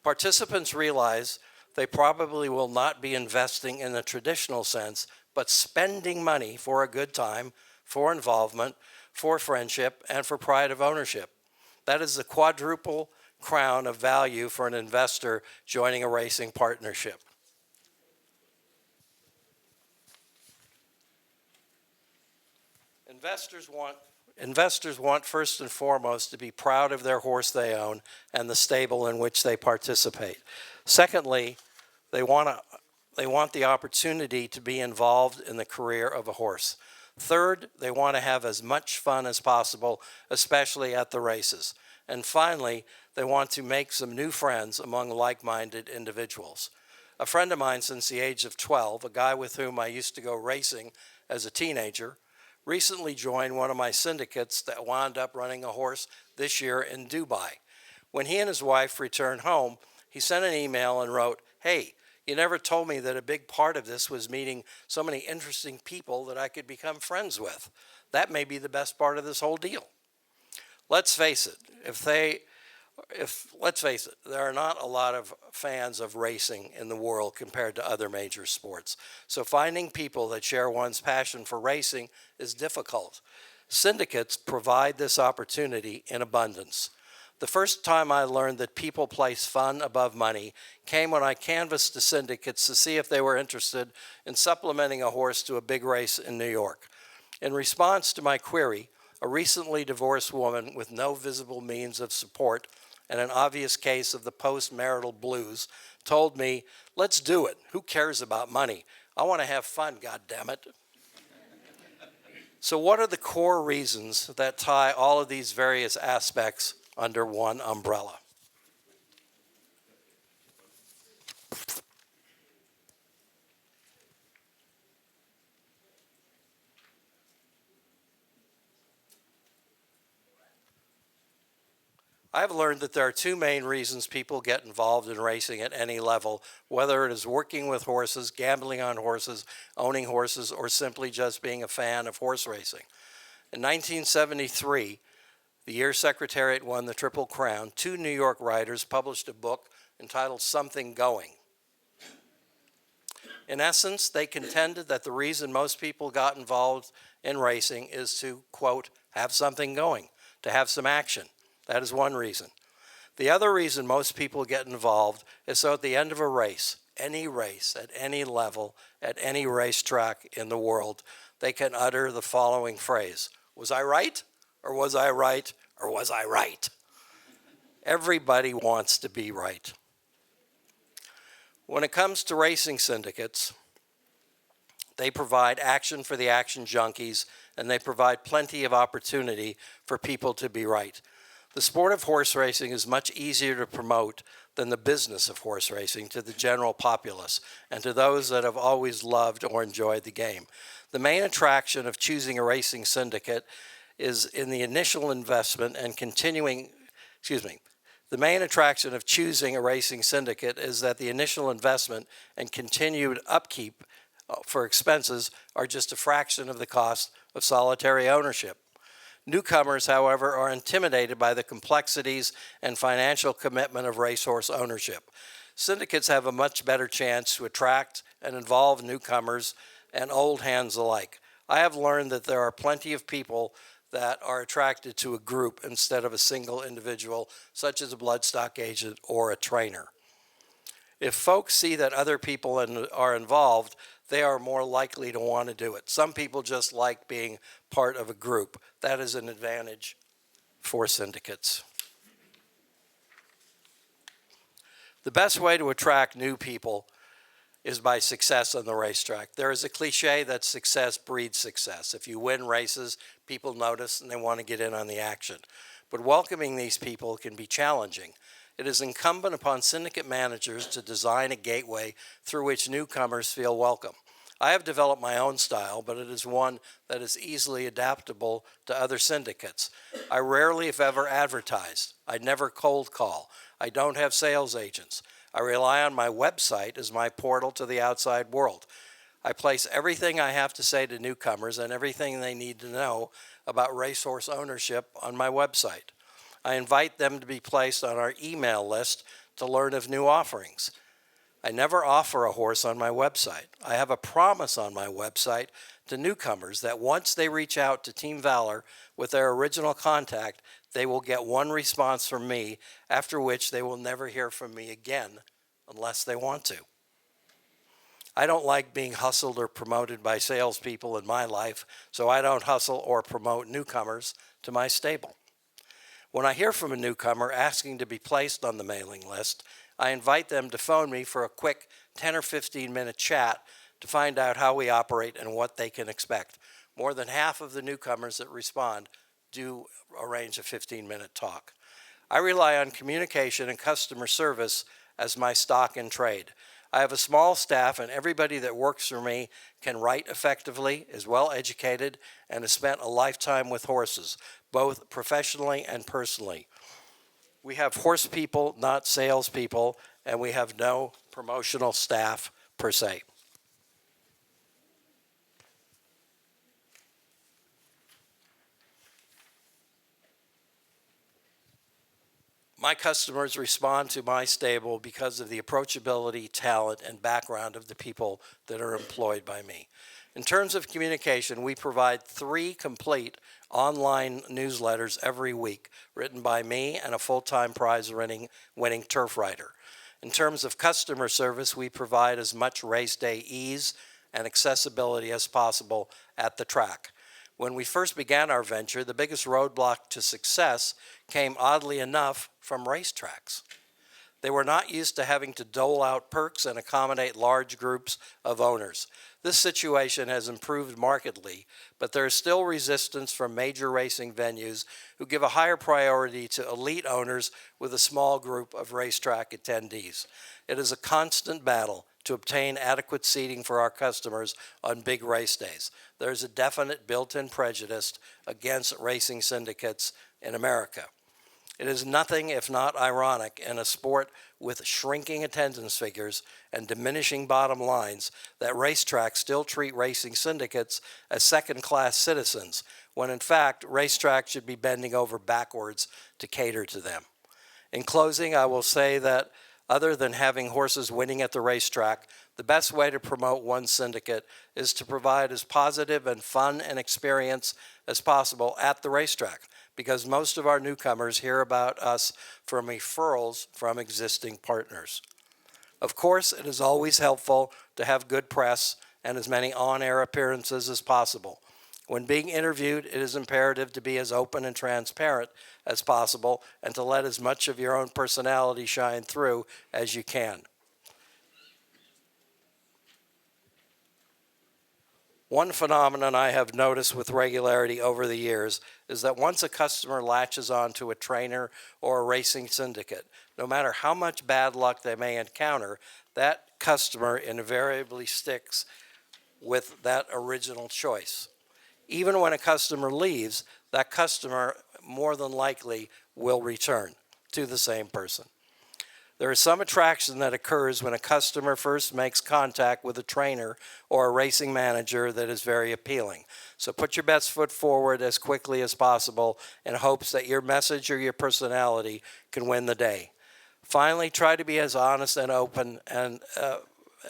Participants realize they probably will not be investing in the traditional sense, but spending money for a good time, for involvement, for friendship, and for pride of ownership. That is the quadruple crown of value for an investor joining a racing partnership. Investors want first and foremost to be proud of their horse they own and the stable in which they participate. Secondly, they want the opportunity to be involved in the career of a horse. Third, they want to have as much fun as possible, especially at the races. And finally, they want to make some new friends among like-minded individuals. A friend of mine since the age of 12, a guy with whom I used to go racing as a teenager, recently joined one of my syndicates that wound up running a horse this year in Dubai. When he and his wife returned home, he sent an email and wrote, "Hey, you never told me that a big part of this was meeting so many interesting people that I could become friends with. That may be the best part of this whole deal." Let's face it, there are not a lot of fans of racing in the world compared to other major sports. So finding people that share one's passion for racing is difficult. Syndicates provide this opportunity in abundance. The first time I learned that people place fun above money came when I canvassed the syndicates to see if they were interested in supplementing a horse to a big race in New York. In response to my query, a recently divorced woman with no visible means of support and an obvious case of the post-marital blues told me, "Let's do it. Who cares about money? I want to have fun, goddammit." So what are the core reasons that tie all of these various aspects under one umbrella? I've learned that there are two main reasons people get involved in racing at any level, whether it is working with horses, gambling on horses, owning horses, or simply just being a fan of horse racing. In 1973, the year Secretariat won the Triple Crown, two New York writers published a book entitled Something Going. In essence, they contended that the reason most people got involved in racing is to, quote, have something going, to have some action. That is one reason. The other reason most people get involved is so at the end of a race, at any level, at any racetrack in the world, they can utter the following phrase: was I right? Or was I right? Or was I right? Everybody wants to be right. When it comes to racing syndicates, they provide action for the action junkies, and they provide plenty of opportunity for people to be right. The sport of horse racing is much easier to promote than the business of horse racing to the general populace and to those that have always loved or enjoyed the game. The main attraction of choosing a racing syndicate is in the initial investment and the main attraction of choosing a racing syndicate is that the initial investment and continued upkeep for expenses are just a fraction of the cost of solitary ownership. Newcomers, however, are intimidated by the complexities and financial commitment of racehorse ownership. Syndicates have a much better chance to attract and involve newcomers and old hands alike. I have learned that there are plenty of people that are attracted to a group instead of a single individual, such as a bloodstock agent or a trainer. If folks see that other people are involved, they are more likely to want to do it. Some people just like being part of a group. That is an advantage for syndicates. The best way to attract new people is by success on the racetrack. There is a cliche that success breeds success. If you win races, people notice and they want to get in on the action. But welcoming these people can be challenging. It is incumbent upon syndicate managers to design a gateway through which newcomers feel welcome. I have developed my own style, but it is one that is easily adaptable to other syndicates. I rarely, if ever, advertise. I never cold call. I don't have sales agents. I rely on my website as my portal to the outside world. I place everything I have to say to newcomers and everything they need to know about racehorse ownership on my website. I invite them to be placed on our email list to learn of new offerings. I never offer a horse on my website. I have a promise on my website to newcomers that once they reach out to Team Valor with their original contact, they will get one response from me, after which they will never hear from me again unless they want to. I don't like being hustled or promoted by salespeople in my life, so I don't hustle or promote newcomers to my stable. When I hear from a newcomer asking to be placed on the mailing list, I invite them to phone me for a quick 10 or 15 minute chat to find out how we operate and what they can expect. More than half of the newcomers that respond do arrange a 15-minute talk. I rely on communication and customer service as my stock in trade. I have a small staff, and everybody that works for me can write effectively, is well educated, and has spent a lifetime with horses, both professionally and personally. We have horse people, not salespeople, and we have no promotional staff per se. My customers respond to my stable because of the approachability, talent, and background of the people that are employed by me. In terms of communication, we provide 3 complete online newsletters every week, written by me and a full-time prize-winning turf rider. In terms of customer service, we provide as much race day ease and accessibility as possible at the track. When we first began our venture, the biggest roadblock to success came, oddly enough, from racetracks. They were not used to having to dole out perks and accommodate large groups of owners. This situation has improved markedly, but there is still resistance from major racing venues who give a higher priority to elite owners with a small group of racetrack attendees. It is a constant battle to obtain adequate seating for our customers on big race days. There's a definite built-in prejudice against racing syndicates in America. It is nothing if not ironic in a sport with shrinking attendance figures and diminishing bottom lines that racetracks still treat racing syndicates as second-class citizens, when in fact racetracks should be bending over backwards to cater to them. In closing, I will say that other than having horses winning at the racetrack, the best way to promote one syndicate is to provide as positive and fun an experience as possible at the racetrack, because most of our newcomers hear about us from referrals from existing partners. Of course, it is always helpful to have good press and as many on-air appearances as possible. When being interviewed, it is imperative to be as open and transparent as possible and to let as much of your own personality shine through as you can. One phenomenon I have noticed with regularity over the years is that once a customer latches on to a trainer or a racing syndicate, no matter how much bad luck they may encounter, that customer invariably sticks with that original choice. Even when a customer leaves, that customer more than likely will return to the same person. There is some attraction that occurs when a customer first makes contact with a trainer or a racing manager that is very appealing. So put your best foot forward as quickly as possible in hopes that your message or your personality can win the day. Finally, try to be as honest and open and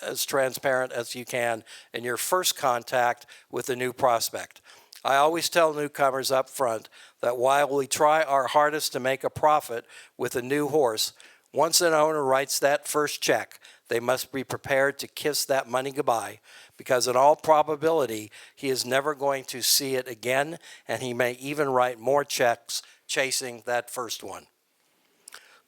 as transparent as you can in your first contact with a new prospect. I always tell newcomers up front that while we try our hardest to make a profit with a new horse, once an owner writes that first check, they must be prepared to kiss that money goodbye, because in all probability, he is never going to see it again, and he may even write more checks chasing that first one.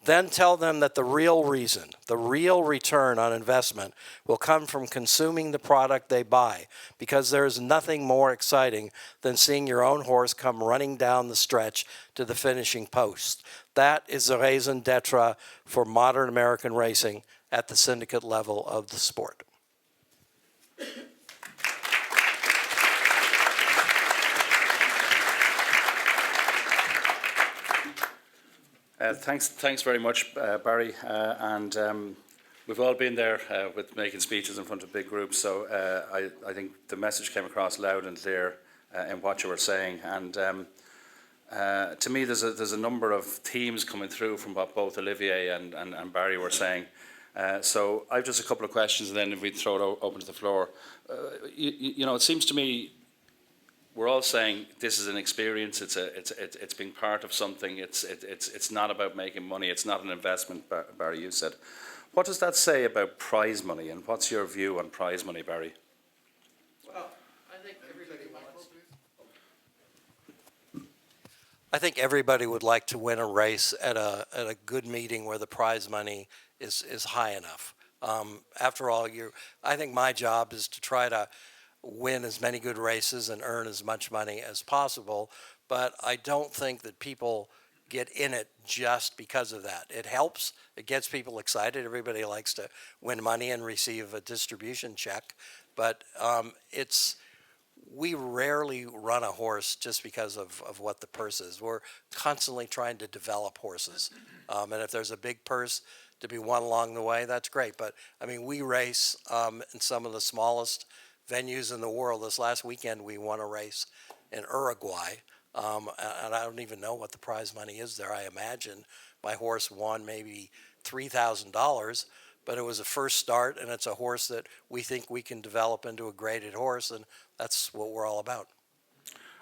Then tell them that the real reason, the real return on investment will come from consuming the product they buy, because there is nothing more exciting than seeing your own horse come running down the stretch to the finishing post. That is the raison d'etre for modern American racing at the syndicate level of the sport. Thanks very much, Barry. We've all been there with making speeches in front of big groups, so I think the message came across loud and clear in what you were saying. And to me, there's a number of themes coming through from what both Olivier and Barry were saying. So I've just a couple of questions, and then if we throw it open to the floor. You know, it seems to me we're all saying this is an experience. It's being part of something. It's not about making money. It's not an investment. Barry, you said. What does that say about prize money, and what's your view on prize money, Barry? Well, I think everybody would like to win a race at a good meeting where the prize money is high enough. After all, I think my job is to try to win as many good races and earn as much money as possible, but I don't think that people get in it just because of that. It helps. It gets people excited. Everybody likes to win money and receive a distribution check, but we rarely run a horse just because of what the purse is. We're constantly trying to develop horses, and if there's a big purse to be won along the way, that's great. But I mean, we race in some of the smallest venues in the world. This last weekend, we won a race in Uruguay, and I don't even know what the prize money is there. I imagine my horse won maybe $3,000, but it was a first start, and it's a horse that we think we can develop into a graded horse, and that's what we're all about.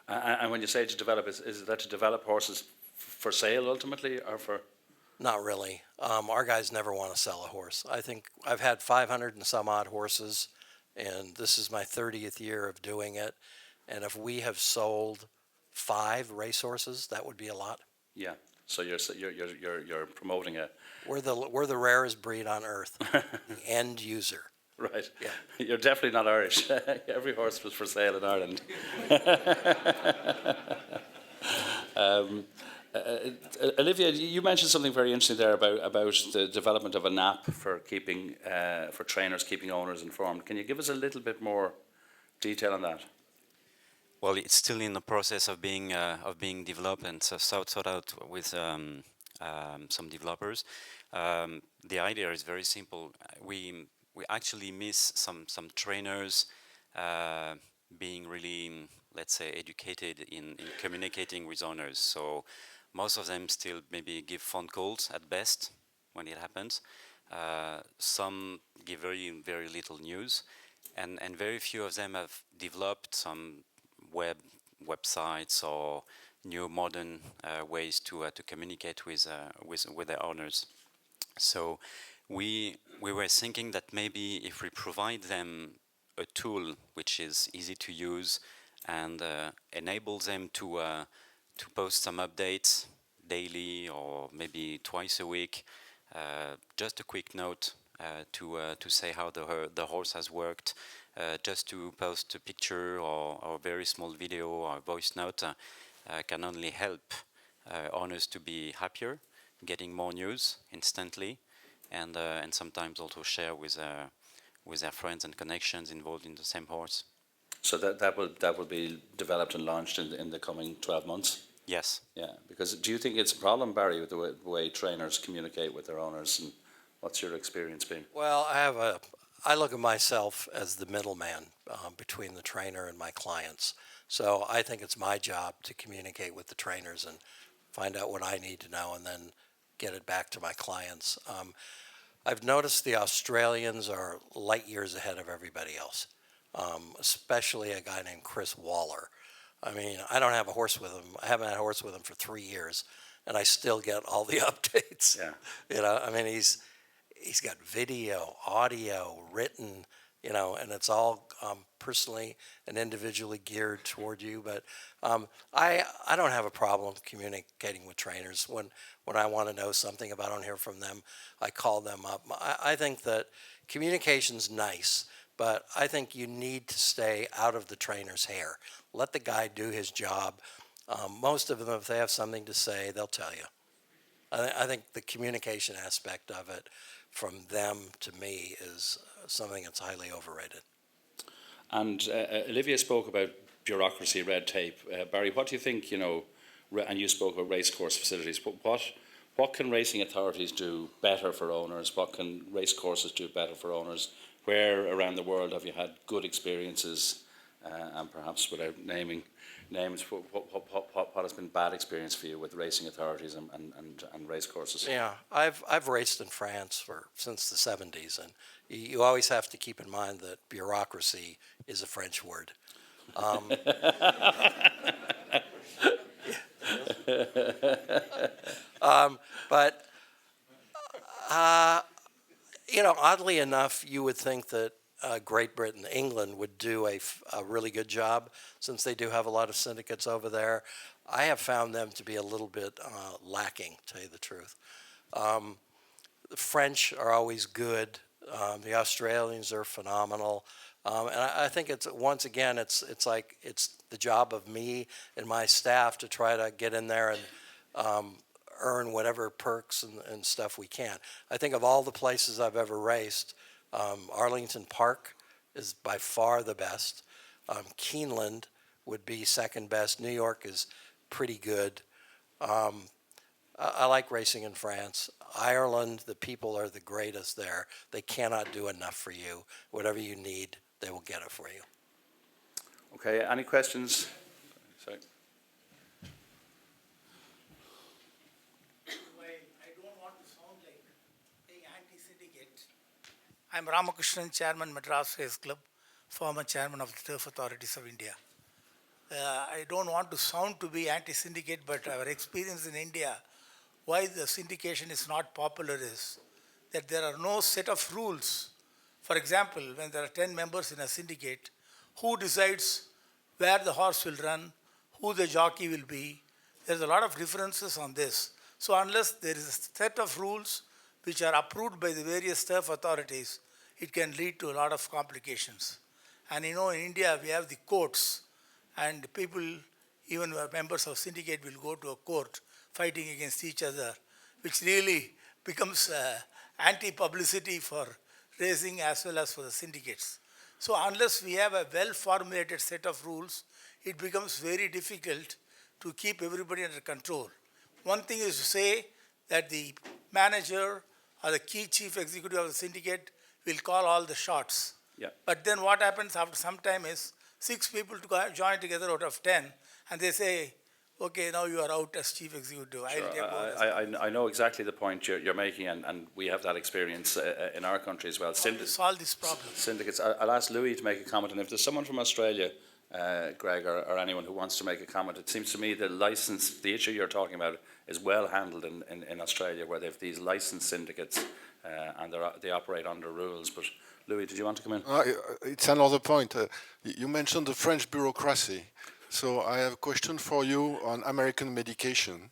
And when you say to develop, is that to develop horses for sale ultimately, or for? Not really. Our guys never want to sell a horse. I think I've had 500 and some odd horses, and this is my 30th year of doing it. And if we have sold 5 racehorses, that would be a lot. Yeah. So you're promoting a. We're the rarest breed on earth. The end user. Right. Yeah. You're definitely not Irish. Every horse was for sale in Ireland. Olivier, you mentioned something very interesting there about the development of an app for keeping for trainers, keeping owners informed. Can you give us a little bit more detail on that? Well, it's still in the process of being developed and sought out with some developers. The idea is very simple. We actually miss some trainers being really, let's say, educated in communicating with owners. So most of them still maybe give phone calls at best when it happens. Some give very little news, and very few of them have developed some websites or new modern ways to communicate with their owners. So we were thinking that maybe if we provide them a tool which is easy to use and enable them to post some updates daily or maybe twice a week, just a quick note to say how the horse has worked, just to post a picture or a very small video or voice note can only help owners to be happier, getting more news instantly, and sometimes also share with their friends and connections involved in the same horse. So that will be developed and launched in the coming 12 months? Yes. Yeah, because do you think it's a problem, Barry, with the way trainers communicate with their owners, and What's your experience been? Well, I look at myself as the middleman between the trainer and my clients. So I think it's my job to communicate with the trainers and find out what I need to know and then get it back to my clients. I've noticed the Australians are light years ahead of everybody else, especially a guy named Chris Waller. I mean, I don't have a horse with him. I haven't had a horse with him for 3 years, and I still get all the updates. Yeah. You know, I mean, he's got video, audio, written, you know, and it's all personally and individually geared toward you. But I don't have a problem communicating with trainers. When I want to know something, if I don't hear from them, I call them up. I think that communication's nice, but I think you need to stay out of the trainer's hair. Let the guy do his job. Most of them, if they have something to say, they'll tell you. I think the communication aspect of it from them to me is something that's highly overrated. And Olivier spoke about bureaucracy, red tape. Barry, what do you think, you know, and you spoke about racecourse facilities, what can racing authorities do better for owners? What can racecourses do better for owners? Where around the world have you had good experiences, and perhaps without naming names, what has been bad experience for you with racing authorities and racecourses? Yeah, I've raced in France since the 70s, and you always have to keep in mind that bureaucracy is a French word. But you know, oddly enough, you would think that Great Britain, England would do a really good job since they do have a lot of syndicates over there. I have found them to be a little bit lacking, to tell you the truth. The French are always good. The Australians are phenomenal. And I think it's, once again, it's the job of me and my staff to try to get in there and earn whatever perks and stuff we can. I think of all the places I've ever raced, Arlington Park is by far the best. Keeneland would be second best. New York is pretty good. I like racing in France. Ireland, the people are the greatest there. They cannot do enough for you. Whatever you need, they will get it for you. Okay, any questions? Sorry. I don't want to sound like being anti-syndicate. I'm Ramakrishnan, Chairman, Madras Race Club, former Chairman of the Turf Authorities of India. I don't want to sound to be anti-syndicate, but our experience in India, why the syndication is not popular is that there are no set of rules. For example, when there are 10 members in a syndicate, who decides where the horse will run, who the jockey will be? There's a lot of differences on this. So unless there is a set of rules which are approved by the various turf authorities, it can lead to a lot of complications. And you know, in India, we have the courts, and people, even members of syndicate, will go to a court fighting against each other, which really becomes anti-publicity for racing as well as for the syndicates. So unless we have a well-formulated set of rules, it becomes very difficult to keep everybody under control. One thing is to say that the manager or the key chief executive of the syndicate will call all the shots. Yeah. But then what happens after some time is 6 people to join together out of 10, and they say, okay, now you are out as chief executive. Sure. I'll take over. I know exactly the point you're making, and we have that experience in our country as well. How to solve this problem? Syndicates. I'll ask Louis to make a comment, and if there's someone from Australia, Greg, or anyone who wants to make a comment, it seems to me the issue you're talking about is well handled in Australia, where they have these licensed syndicates and they operate under rules. But Louis, did you want to come in? It's another point. You mentioned the French bureaucracy. So I have a question for you on American medication.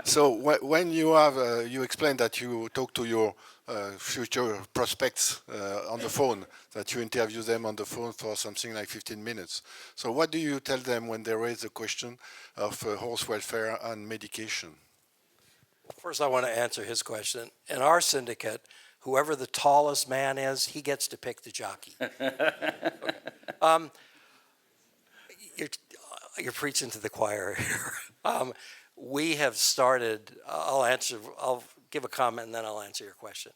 So when you have, you explained that you talk to your future prospects on the phone, that you interview them on the phone for something like 15 minutes. So what do you tell them when they raise the question of horse welfare and medication? First, I want to answer his question. In our syndicate, whoever the tallest man is, he gets to pick the jockey. You're preaching to the choir here. We have started, I'll give a comment and then I'll answer your question.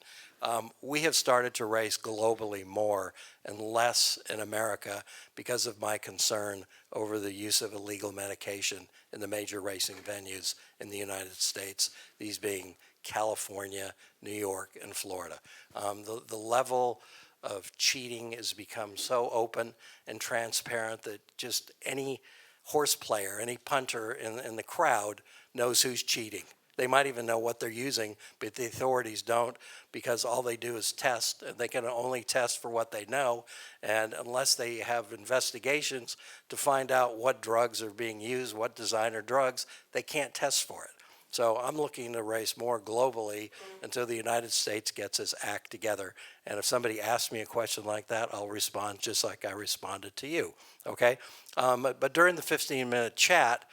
We have started to race globally more and less in America because of my concern over the use of illegal medication in the major racing venues in the United States, these being California, New York, and Florida. The level of cheating has become so open and transparent that just any horse player, any punter in the crowd knows who's cheating. They might even know what they're using, but the authorities don't, because all they do is test, and they can only test for what they know, and unless they have investigations to find out what drugs are being used, what designer drugs, they can't test for it. So I'm looking to race more globally until the United States gets its act together. And if somebody asks me a question like that, I'll respond just like I responded to you, okay? But during the 15-minute chat,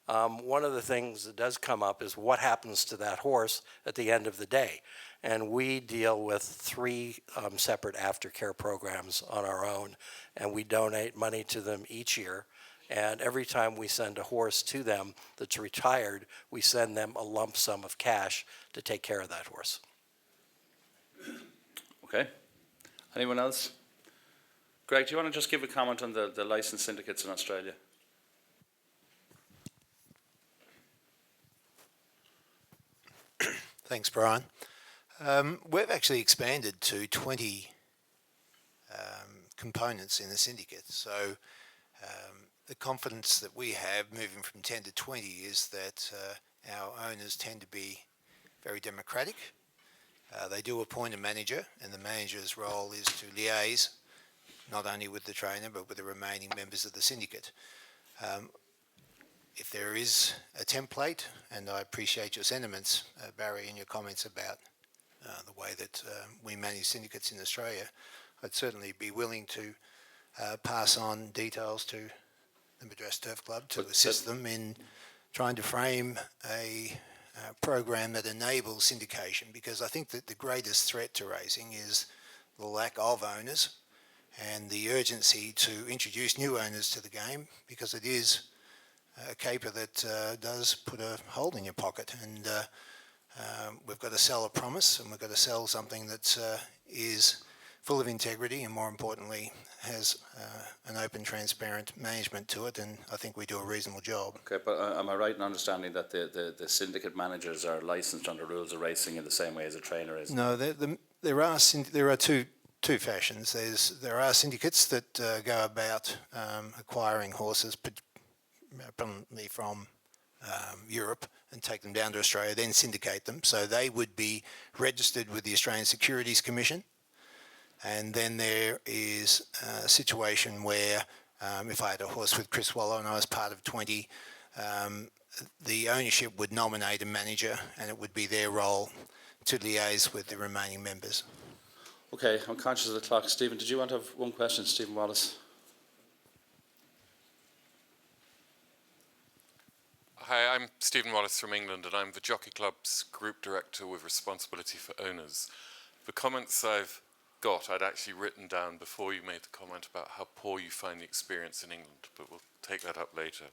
one of the things that does come up is what happens to that horse at the end of the day. And we deal with 3 separate aftercare programs on our own, and we donate money to them each year. And every time we send a horse to them that's retired, we send them a lump sum of cash to take care of that horse. Okay. Anyone else? Greg, do you want to just give a comment on the licensed syndicates in Australia? Thanks, Brian. We've actually expanded to 20 components in the syndicate. So the confidence that we have moving from 10 to 20 is that our owners tend to be very democratic. They do appoint a manager, and the manager's role is to liaise not only with the trainer but with the remaining members of the syndicate. If there is a template, and I appreciate your sentiments, Barry, in your comments about the way that we manage syndicates in Australia, I'd certainly be willing to pass on details to the Madras Turf Club to assist them in trying to frame a program that enables syndication, because I think that the greatest threat to racing is the lack of owners and the urgency to introduce new owners to the game, because it is a caper that does put a hole in your pocket, and we've got to sell a promise, and we've got to sell something that is full of integrity and, more importantly, has an open, transparent management to it, and I think we do a reasonable job. Okay, but am I right in understanding that the syndicate managers are licensed under rules of racing in the same way as a trainer is? No, there are two fashions. There are syndicates that go about acquiring horses, predominantly from Europe, and take them down to Australia, then syndicate them. So they would be registered with the Australian Securities Commission. And then there is a situation where if I had a horse with Chris Waller and I was part of 20, the ownership would nominate a manager, and it would be their role to liaise with the remaining members. Okay, I'm conscious of the clock. Stephen, did you want to have one question? Stephen Wallace. Hi, I'm Stephen Wallace from England, and I'm the Jockey Club's Group Director with responsibility for owners. The comments I've got, I'd actually written down before you made the comment about how poor you find the experience in England, but we'll take that up later.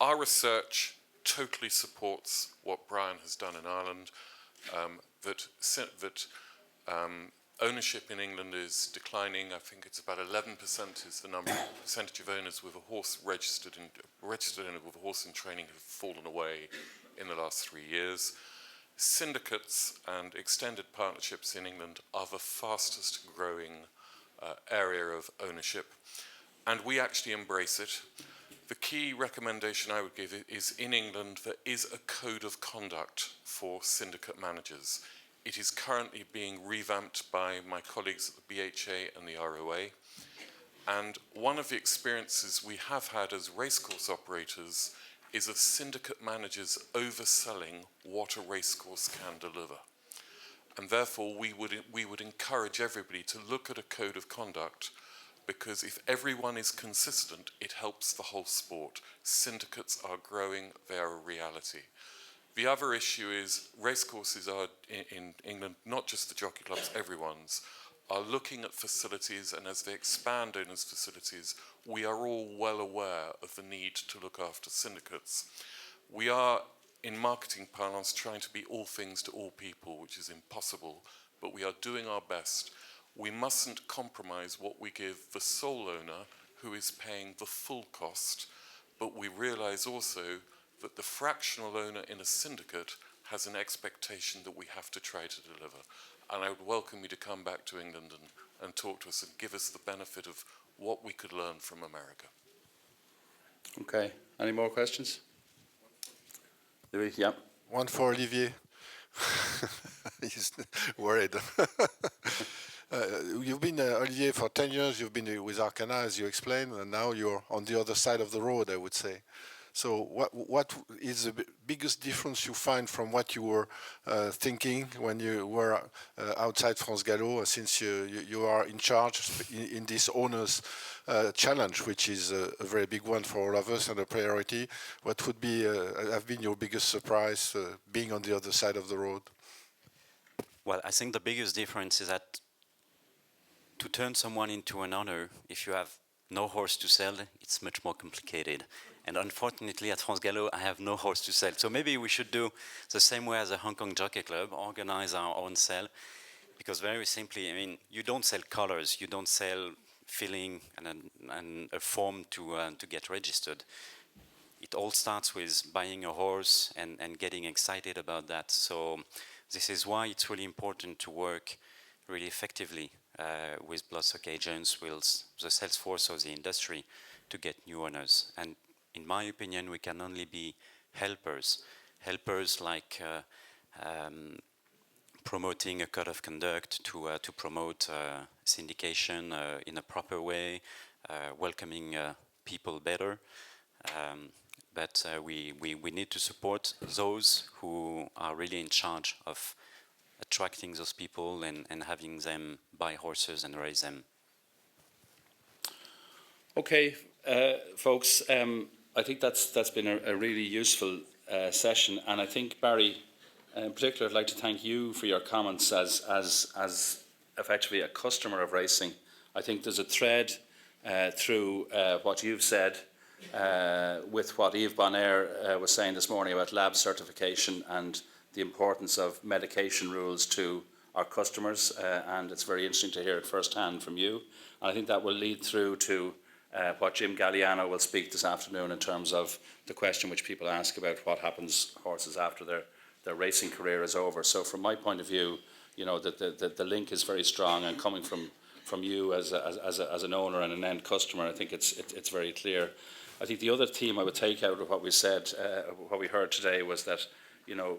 Our research totally supports what Brian has done in Ireland, that ownership in England is declining. I think it's about 11% is the percentage of owners with a horse registered in with a horse in training have fallen away in the last 3 years. Syndicates and extended partnerships in England are the fastest growing area of ownership, and we actually embrace it. The key recommendation I would give is, in England there is a code of conduct for syndicate managers. It is currently being revamped by my colleagues at the BHA and the ROA, and one of the experiences we have had as racecourse operators is of syndicate managers overselling what a racecourse can deliver. And therefore we would encourage everybody to look at a code of conduct, because if everyone is consistent, it helps the whole sport. Syndicates are growing, they are a reality. The other issue is racecourses are in England, not just the jockey clubs, everyone's, are looking at facilities, and as they expand owners' facilities, we are all well aware of the need to look after syndicates. We are in marketing parlance, trying to be all things to all people, which is impossible, but we are doing our best. We mustn't compromise what we give the sole owner, who is paying the full cost, but we realize also that the fractional owner in a syndicate has an expectation that we have to try to deliver. And I would welcome you to come back to England and talk to us and give us the benefit of what we could learn from America. Okay. Any more questions? Louis, yeah. One for Olivier. He's worried. You've been, Olivier, for 10 years, you've been with Arcana, as you explained, and now you're on the other side of the road, I would say. So what is the biggest difference you find from what you were thinking when you were outside France Galop, since you are in charge in this owner's challenge, which is a very big one for all of us and a priority? What would be have been your biggest surprise being on the other side of the road? Well, I think the biggest difference is that to turn someone into an owner, if you have no horse to sell, it's much more complicated. And unfortunately, at France Galop, I have no horse to sell. So maybe we should do the same way as the Hong Kong Jockey Club, organize our own sale. Because very simply, I mean, you don't sell colors, you don't sell filling and a form to get registered. It all starts with buying a horse and getting excited about that. So this is why it's really important to work really effectively with bloodstock agents, with the sales force of the industry to get new owners. And in my opinion, we can only be helpers. Helpers like promoting a code of conduct to promote syndication in a proper way, welcoming people better. But we need to support those who are really in charge of attracting those people and having them buy horses and raise them. Okay, folks, I think that's been a really useful session, and I think, Barry, in particular, I'd like to thank you for your comments as effectively a customer of racing. I think there's a thread through what you've said with what Yves Bonner was saying this morning about lab certification and the importance of medication rules to our customers, and it's very interesting to hear it firsthand from you. And I think that will lead through to what Jim Galliano will speak this afternoon in terms of the question which people ask about what happens horses after their racing career is over. So from my point of view, you know, the link is very strong, and coming from you as an owner and an end customer, I think it's very clear. I think the other theme I would take out of what we said, what we heard today, was that, you know,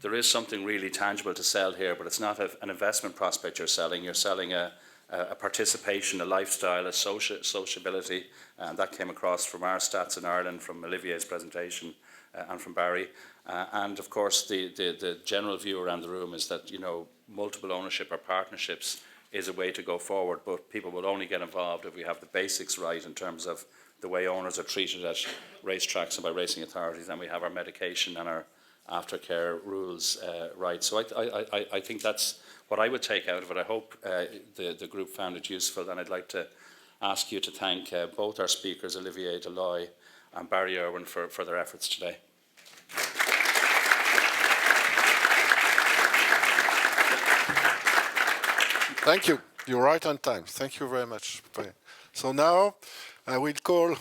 there is something really tangible to sell here, but it's not an investment prospect you're selling. You're selling a participation, a lifestyle, a sociability, and that came across from our stats in Ireland, from Olivier's presentation, and from Barry. And of course, the general view around the room is that, you know, multiple ownership or partnerships is a way to go forward, but people will only get involved if we have the basics right in terms of the way owners are treated at racetracks and by racing authorities, and we have our medication and our aftercare rules right. So I think that's what I would take out of it. I hope the group found it useful, and I'd like to ask you to thank both our speakers, Olivier DELLOYE and Barry IRWIN, for their efforts today. Thank you. You're right on time. Thank you very much. So now I will call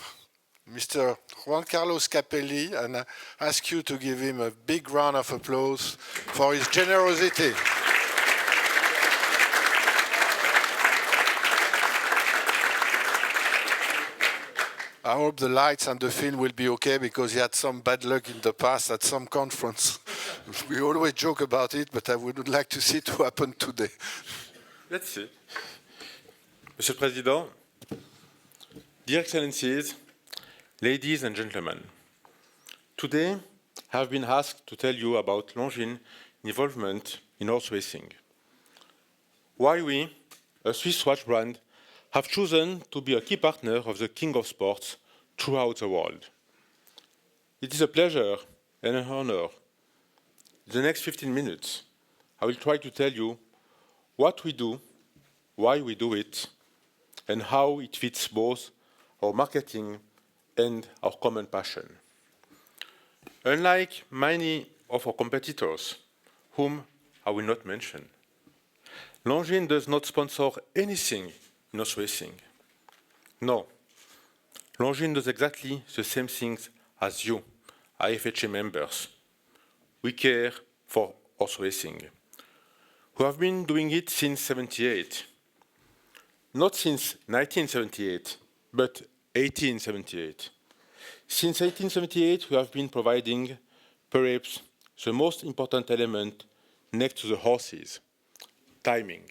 Mr. Juan Carlos CAPELLI and ask you to give him a big round of applause for his generosity. I hope the lights and the film will be okay, because he had some bad luck in the past at some conference. We always joke about it, but I would like to see it happen today. Let's see. Monsieur le Président, dear Excellencies, ladies and gentlemen, today I have been asked to tell you about Longines' involvement in horse racing. Why we, a Swiss watch brand, have chosen to be a key partner of the King of Sports throughout the world. It is a pleasure and an honor. In the next 15 minutes, I will try to tell you what we do, why we do it, and how it fits both our marketing and our common passion. Unlike many of our competitors, whom I will not mention, Longines does not sponsor anything in horse racing. No, Longines does exactly the same things as you, IFHA members. We care for horse racing. We have been doing it since '78. Not since 1978, but 1878. Since 1878, we have been providing perhaps the most important element next to the horses, timing.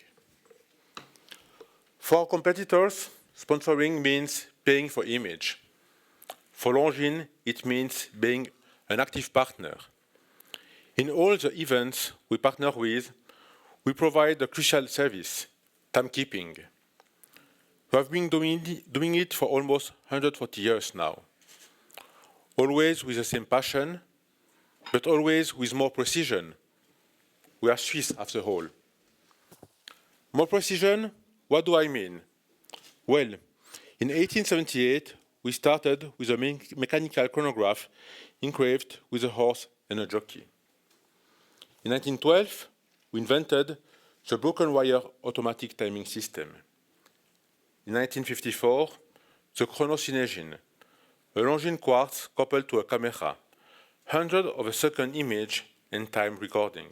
For our competitors, sponsoring means paying for image. For Longines, it means being an active partner. In all the events we partner with, we provide a crucial service, timekeeping. We have been doing it for almost 140 years now. Always with the same passion, but always with more precision. We are Swiss after all. More precision, what do I mean? Well, in 1878, we started with a mechanical chronograph engraved with a horse and a jockey. In 1912, we invented the broken wire automatic timing system. In 1954, the chronocinegine, a Longines quartz coupled to a camera, 100th of a second image and time recording.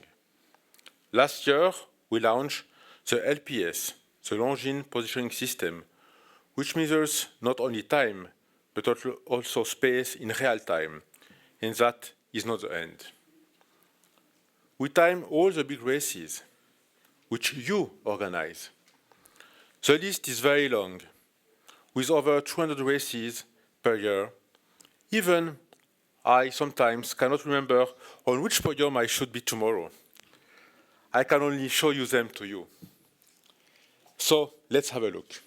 Last year, we launched the LPS, the Longines positioning system, which measures not only time, but also space in real time, and that is not the end. We time all the big races, which you organize. The list is very long, with over 200 races per year. Even I sometimes cannot remember on which podium I should be tomorrow. I can only show you them to you. So let's have a look.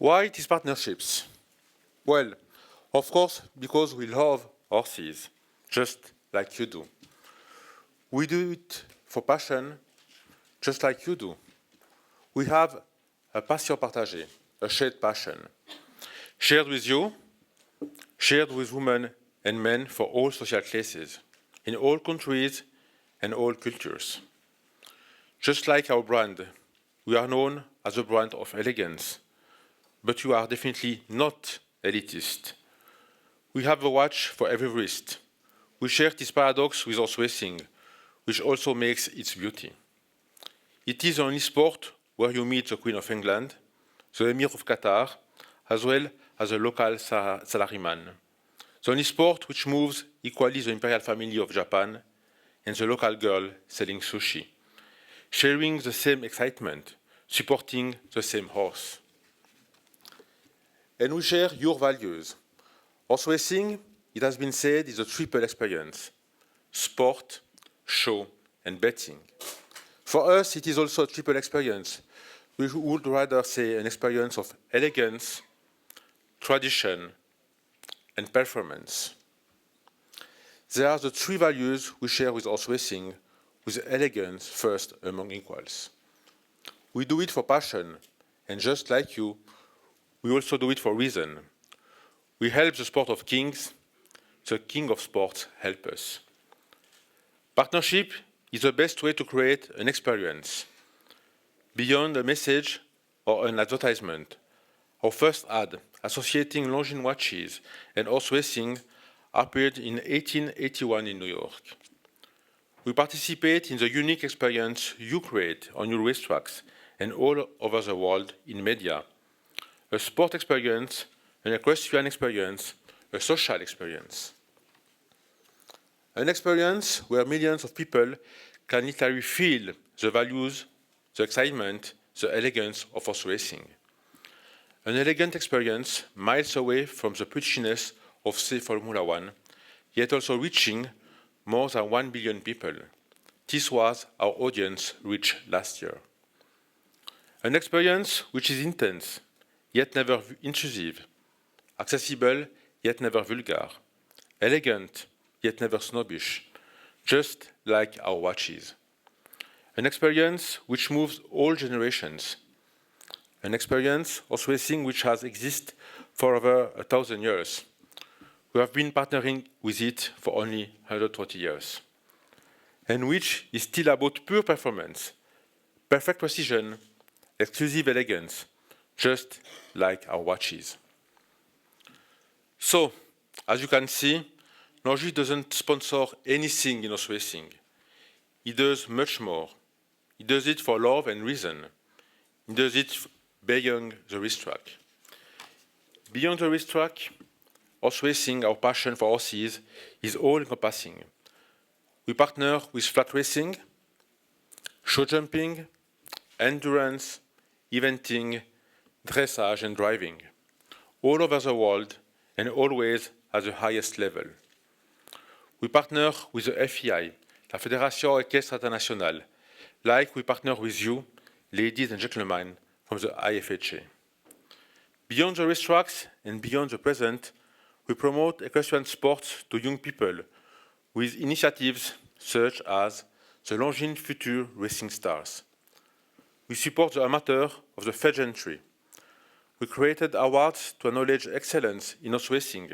Why these partnerships? Well, of course, because we love horses, just like you do. We do it for passion, just like you do. We have a passion partagée, a shared passion, shared with you, shared with women and men for all social classes, in all countries and all cultures. Just like our brand, we are known as a brand of elegance, but you are definitely not elitist. We have a watch for every wrist. We share this paradox with horse racing, which also makes its beauty. It is the only sport where you meet the Queen of England, the Emir of Qatar, as well as a local salaryman. The only sport which moves equally the imperial family of Japan and the local girl selling sushi, sharing the same excitement, supporting the same horse. And we share your values. Horse racing, it has been said, is a triple experience: sport, show, and betting. For us, it is also a triple experience. We would rather say an experience of elegance, tradition, and performance. There are the three values we share with horse racing, with elegance first among equals. We do it for passion, and just like you, we also do it for reason. We help the sport of kings, the king of sports help us. Partnership is the best way to create an experience. Beyond a message or an advertisement, our first ad associating Longines watches and horse racing appeared in 1881 in New York. We participate in the unique experience you create on your racetracks and all over the world in media. A sport experience, an equestrian experience, a social experience. An experience where millions of people can literally feel the values, the excitement, the elegance of horse racing. An elegant experience miles away from the preachiness of, say, Formula One, yet also reaching more than 1 billion people. This was our audience reach last year. An experience which is intense, yet never intrusive, accessible, yet never vulgar, elegant, yet never snobbish, just like our watches. An experience which moves all generations. An experience, horse racing, which has existed for over 1,000 years. We have been partnering with it for only 120 years, and which is still about pure performance, perfect precision, exclusive elegance, just like our watches. So, as you can see, Longines doesn't sponsor anything in horse racing. He does much more. He does it for love and reason. He does it beyond the racetrack. Beyond the racetrack, horse racing, our passion for horses, is all-encompassing. We partner with flat racing, show jumping, endurance, eventing, dressage, and driving, all over the world and always at the highest level. We partner with the FEI, la Fédération Équestre Internationale, like we partner with you, ladies and gentlemen, from the IFHA. Beyond the racetracks and beyond the present, we promote equestrian sports to young people with initiatives such as the Longines Future Racing Stars. We support the amateur of the third gentry. We created awards to acknowledge excellence in horse racing.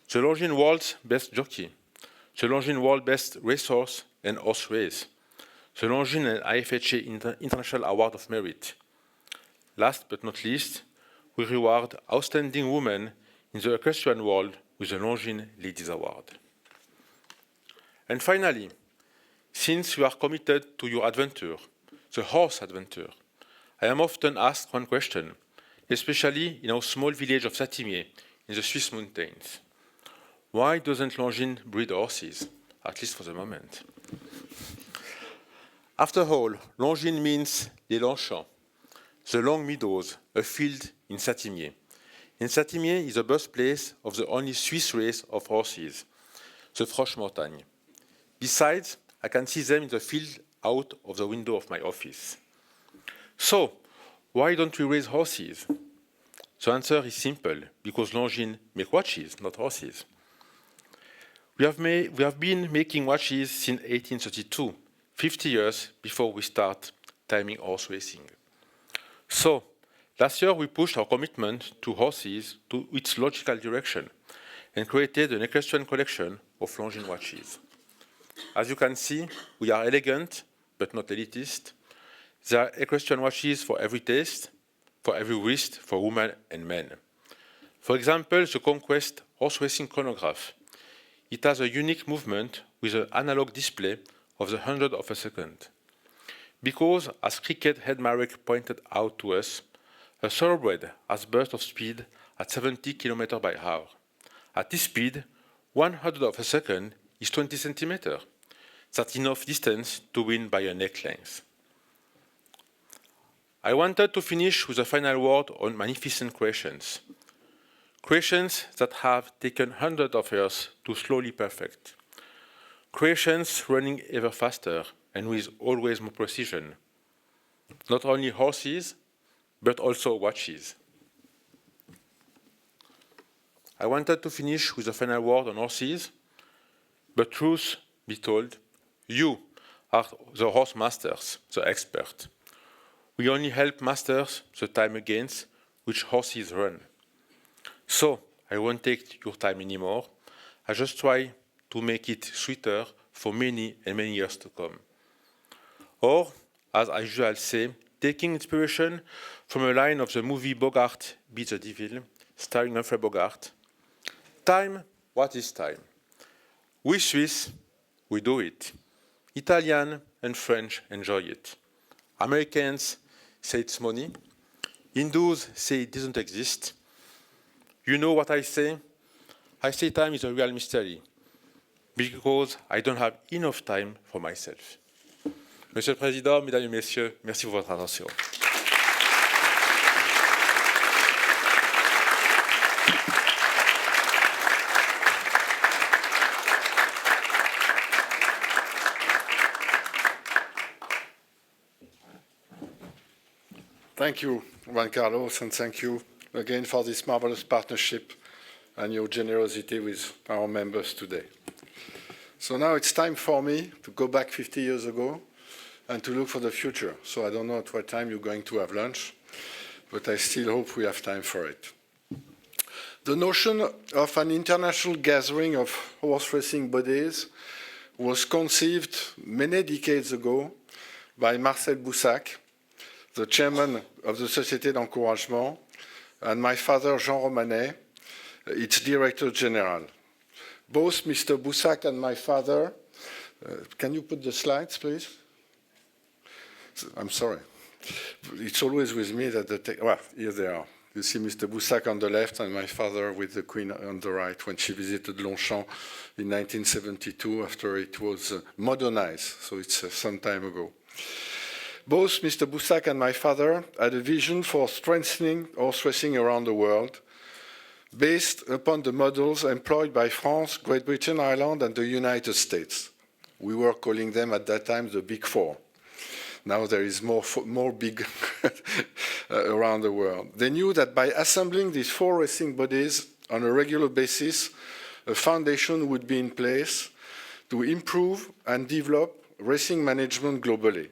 The Longines World's Best Jockey, the Longines World Best Racehorse and Horse Race, the Longines and IFHA International Award of Merit. Last but not least, we reward outstanding women in the equestrian world with the Longines Ladies Award. And finally, since you are committed to your adventure, the horse adventure, I am often asked one question, especially in our small village of Satimier in the Swiss mountains. Why doesn't Longines breed horses, at least for the moment? After all, Longines means les longs champs, the long meadows, a field in Satimier. And Satimier is the birthplace of the only Swiss race of horses, the Franche-Montagne. Besides, I can see them in the field out of the window of my office. So, why don't we raise horses? The answer is simple, because Longines make watches, not horses. We have been making watches since 1832, 50 years before we start timing horse racing. So, last year we pushed our commitment to horses to its logical direction and created an equestrian collection of Longines watches. As you can see, we are elegant, but not elitist. There are equestrian watches for every taste, for every wrist, for women and men. For example, the Conquest horse racing chronograph. It has a unique movement with an analog display of the 100th of a second. Because, as cricket head Marek pointed out to us, a thoroughbred has burst of speed at 70 km by hour. At this speed, 100th of a second is 20 centimeters. that's enough distance to win by a neck length. I wanted to finish with a final word on magnificent creations. Creations that have taken hundreds of years to slowly perfect. Creations running ever faster and with always more precision. Not only horses, but also watches. I wanted to finish with a final word on horses, but truth be told, you are the horse masters, the expert. We only help masters the time against which horses run. So I won't take your time anymore. I just try to make it sweeter for many and many years to come. Or, as I usually say, taking inspiration from a line of the movie Bogart Beats the Devil, starring Humphrey Bogart. Time, what is time? We Swiss, we do it. Italian and French enjoy it. Americans say it's money. Hindus say it doesn't exist. You know what I say? I say time is a real mystery because I don't have enough time for myself. Monsieur le Président, Mesdames et Messieurs, merci pour votre attention. Thank you, Juan Carlos, and thank you again for this marvelous partnership and your generosity with our members today. So now it's time for me to go back 50 years ago and to look for the future. So I don't know at what time you're going to have lunch, but I still hope we have time for it. The notion of an international gathering of horse racing bodies was conceived many decades ago by Marcel Boussac, the chairman of the Société d'Encouragement, and my father, Jean Romanet, its director general. Both Mr. Boussac and my father, can you put the slides, please? I'm sorry. It's always with me that well, here they are. You see Mr. Boussac on the left and my father with the Queen on the right when she visited Longchamp in 1972 after it was modernized, so it's some time ago. Both Mr. Boussac and my father had a vision for strengthening horse racing around the world based upon the models employed by France, Great Britain, Ireland, and the United States. We were calling them at that time the Big Four. Now there is more big around the world. They knew that by assembling these four racing bodies on a regular basis, a foundation would be in place to improve and develop racing management globally.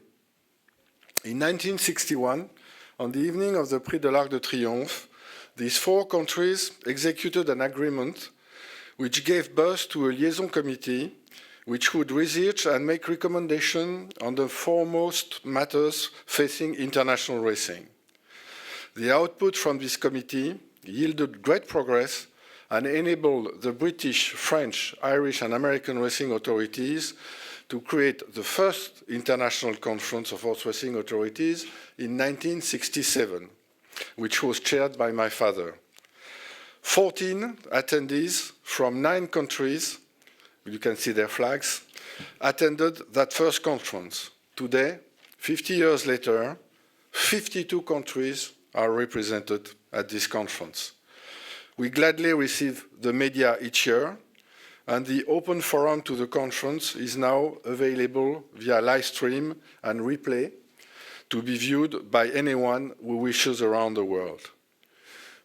In 1961, on the evening of the Prix de l'Arc de Triomphe, these four countries executed an agreement which gave birth to a liaison committee which would research and make recommendations on the foremost matters facing international racing. The output from this committee yielded great progress and enabled the British, French, Irish, and American racing authorities to create the first international conference of horse racing authorities in 1967, which was chaired by my father. 14 attendees from 9 countries, you can see their flags, attended that first conference. Today, 50 years later, 52 countries are represented at this conference. We gladly receive the media each year, and the open forum to the conference is now available via live stream and replay to be viewed by anyone who wishes around the world.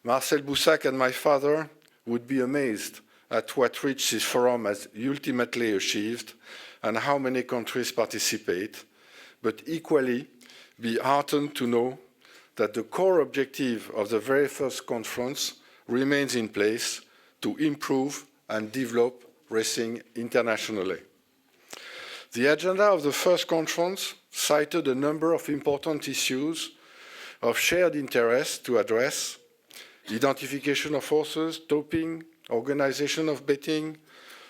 Marcel Boussac and my father would be amazed at what reach this forum has ultimately achieved and how many countries participate, but equally be heartened to know that the core objective of the very first conference remains in place to improve and develop racing internationally. The agenda of the first conference cited a number of important issues of shared interest to address: identification of horses, doping, organization of betting,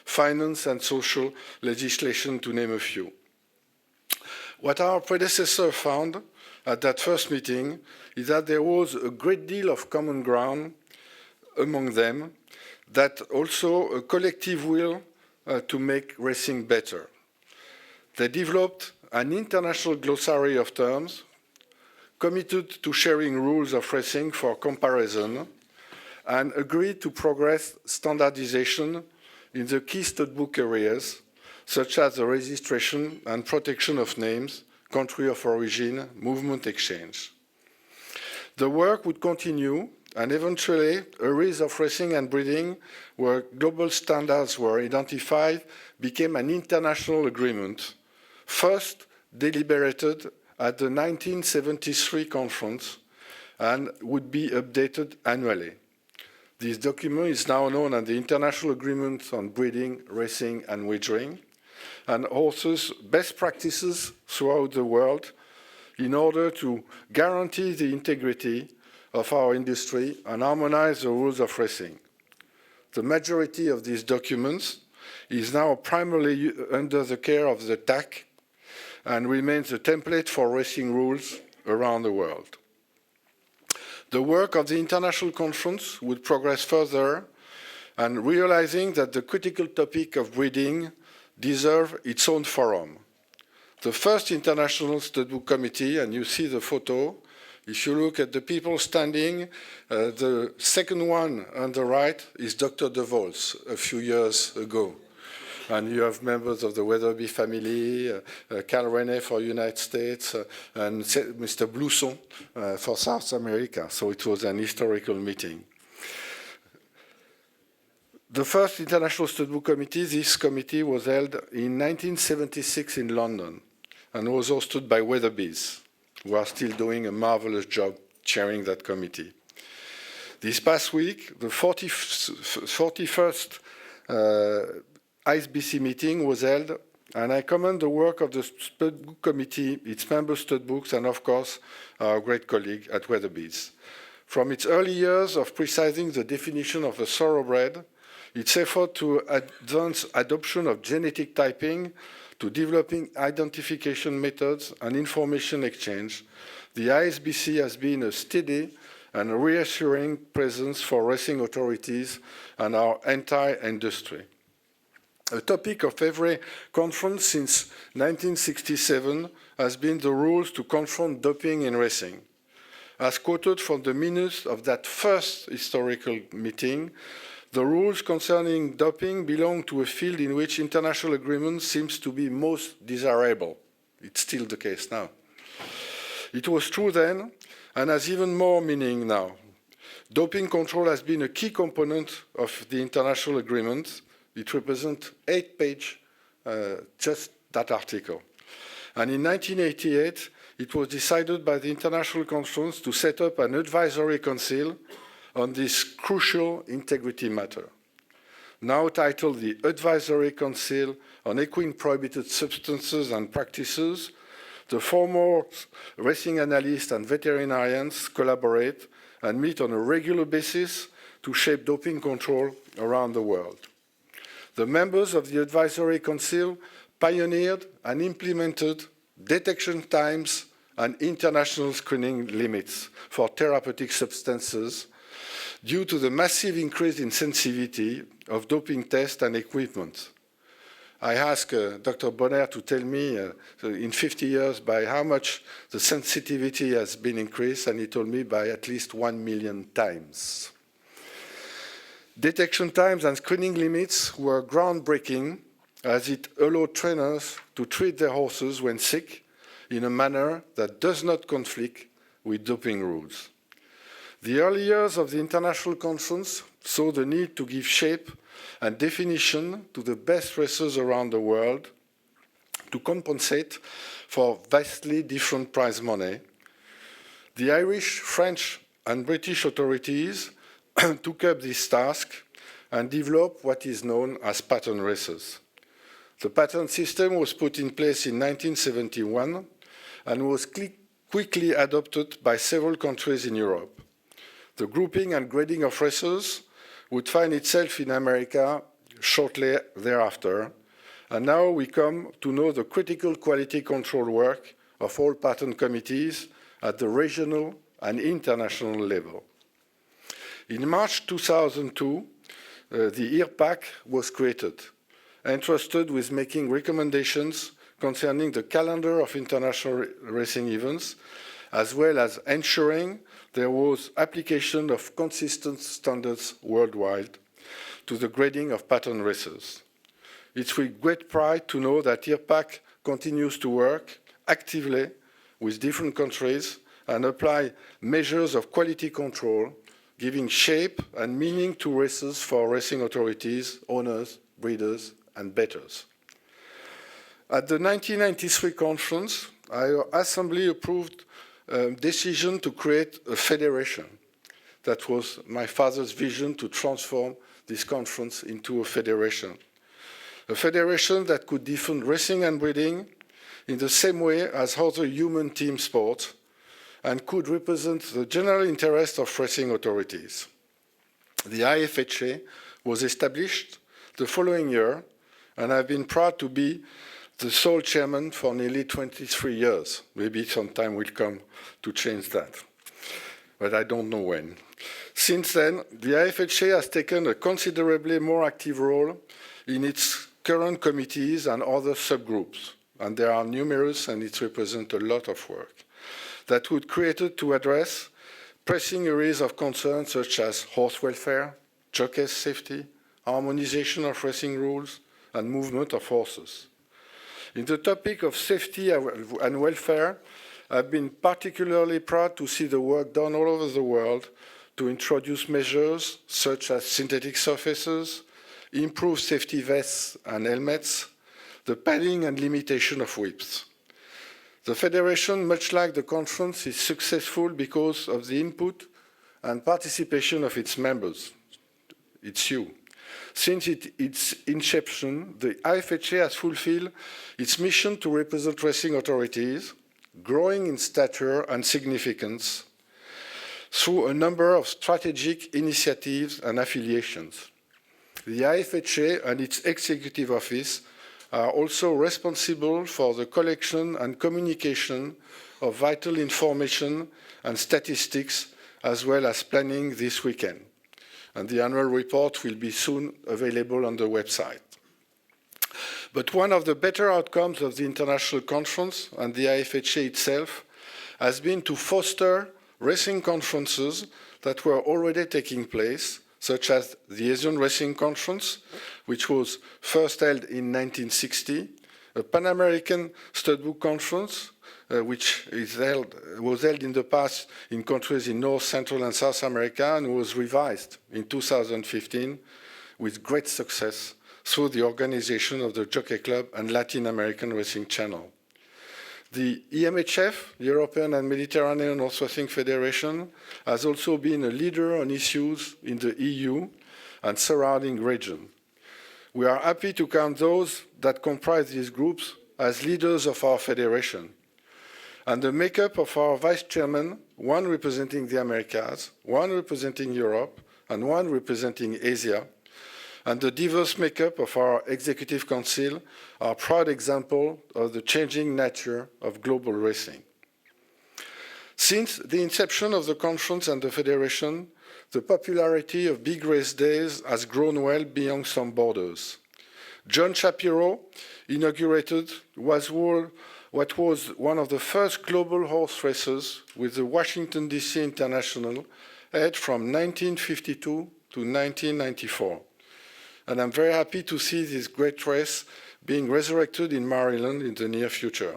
finance and social legislation, to name a few. What our predecessor found at that first meeting is that there was a great deal of common ground among them, that also a collective will to make racing better. They developed an international glossary of terms, committed to sharing rules of racing for comparison, and agreed to progress standardization in the key studbook areas, such as the registration and protection of names, country of origin, movement exchange. The work would continue, and eventually a race of racing and breeding where global standards were identified became an international agreement, first deliberated at the 1973 conference and would be updated annually. This document is now known as the International Agreement on Breeding, Racing and Wagering, and offers best practices throughout the world in order to guarantee the integrity of our industry and harmonize the rules of racing. The majority of these documents is now primarily under the care of the TAC and remains a template for racing rules around the world. The work of the International Conference would progress further, and realizing that the critical topic of breeding deserves its own forum. The first International Studbook Committee, and you see the photo, if you look at the people standing, the second one on the right is Dr. De Vos a few years ago. And you have members of the Weatherby family, Carl Rene for United States, and Mr. Blousson for South America. So it was an historical meeting. The first International Studbook Committee, this committee was held in 1976 in London and was hosted by Weatherbys, who are still doing a marvelous job chairing that committee. This past week, the 41st ISBC meeting was held, and I commend the work of the Studbook Committee, its member studbooks, and of course, our great colleague at Weatherbys. From its early years of precising the definition of a thoroughbred, its effort to advance adoption of genetic typing, to developing identification methods and information exchange, the ISBC has been a steady and reassuring presence for racing authorities and our entire industry. A topic of every conference since 1967 has been the rules to confront doping in racing. As quoted from the minutes of that first historical meeting, the rules concerning doping belong to a field in which international agreement seems to be most desirable. It's still the case now. It was true then, and has even more meaning now. Doping control has been a key component of the international agreement. It represents 8 pages, just that article. And in 1988, it was decided by the International Conference to set up an advisory council on this crucial integrity matter. Now titled the Advisory Council on Equine Prohibited Substances and Practices, the foremost racing analysts and veterinarians collaborate and meet on a regular basis to shape doping control around the world. The members of the Advisory Council pioneered and implemented detection times and international screening limits for therapeutic substances due to the massive increase in sensitivity of doping tests and equipment. I asked Dr. Bonner to tell me in 50 years by how much the sensitivity has been increased, and he told me by at least 1 million times. Detection times and screening limits were groundbreaking as it allowed trainers to treat their horses when sick in a manner that does not conflict with doping rules. The early years of the International Conference saw the need to give shape and definition to the best racers around the world to compensate for vastly different prize money. The Irish, French, and British authorities took up this task and developed what is known as pattern races. The pattern system was put in place in 1971 and was quickly adopted by several countries in Europe. The grouping and grading of racers would find itself in America shortly thereafter, and now we come to know the critical quality control work of all pattern committees at the regional and international level. In March 2002, the IRPAC was created, entrusted with making recommendations concerning the calendar of international racing events, as well as ensuring there was application of consistent standards worldwide to the grading of pattern races. It's with great pride to know that IRPAC continues to work actively with different countries and apply measures of quality control, giving shape and meaning to races for racing authorities, owners, breeders, and bettors. At the 1993 conference, our assembly approved a decision to create a federation. That was my father's vision, to transform this conference into a federation. A federation that could defend racing and breeding in the same way as other human team sports and could represent the general interest of racing authorities. The IFHA was established the following year, and I've been proud to be the sole chairman for nearly 23 years. Maybe some time will come to change that, but I don't know when. Since then, the IFHA has taken a considerably more active role in its current committees and other subgroups, and there are numerous, and it represents a lot of work that would created to address pressing areas of concern such as horse welfare, jockey safety, harmonization of racing rules, and movement of horses. In the topic of safety and welfare, I've been particularly proud to see the work done all over the world to introduce measures such as synthetic surfaces, improved safety vests and helmets, the padding and limitation of whips. The Federation, much like the conference, is successful because of the input and participation of its members. It's you. Since its inception, the IFHA has fulfilled its mission to represent racing authorities, growing in stature and significance through a number of strategic initiatives and affiliations. The IFHA and its executive office are also responsible for the collection and communication of vital information and statistics, as well as planning this weekend. And the annual report will be soon available on the website. But one of the better outcomes of the international conference and the IFHA itself has been to foster racing conferences that were already taking place, such as the Asian Racing Conference, which was first held in 1960, a Pan-American Studbook Conference, which was held in the past in countries in North, Central, and South America, and was revised in 2015 with great success through the organization of the Jockey Club and Latin American Racing Channel. The EMHF, European and Mediterranean Horse Racing Federation, has also been a leader on issues in the EU and surrounding region. We are happy to count those that comprise these groups as leaders of our federation. And the makeup of our vice chairman, one representing the Americas, one representing Europe, and one representing Asia, and the diverse makeup of our executive council are a proud example of the changing nature of global racing. Since the inception of the conference and the federation, the popularity of big race days has grown well beyond some borders. John Shapiro inaugurated what was one of the first global horse races with the Washington, D.C. International, held from 1952 to 1994. And I'm very happy to see this great race being resurrected in Maryland in the near future.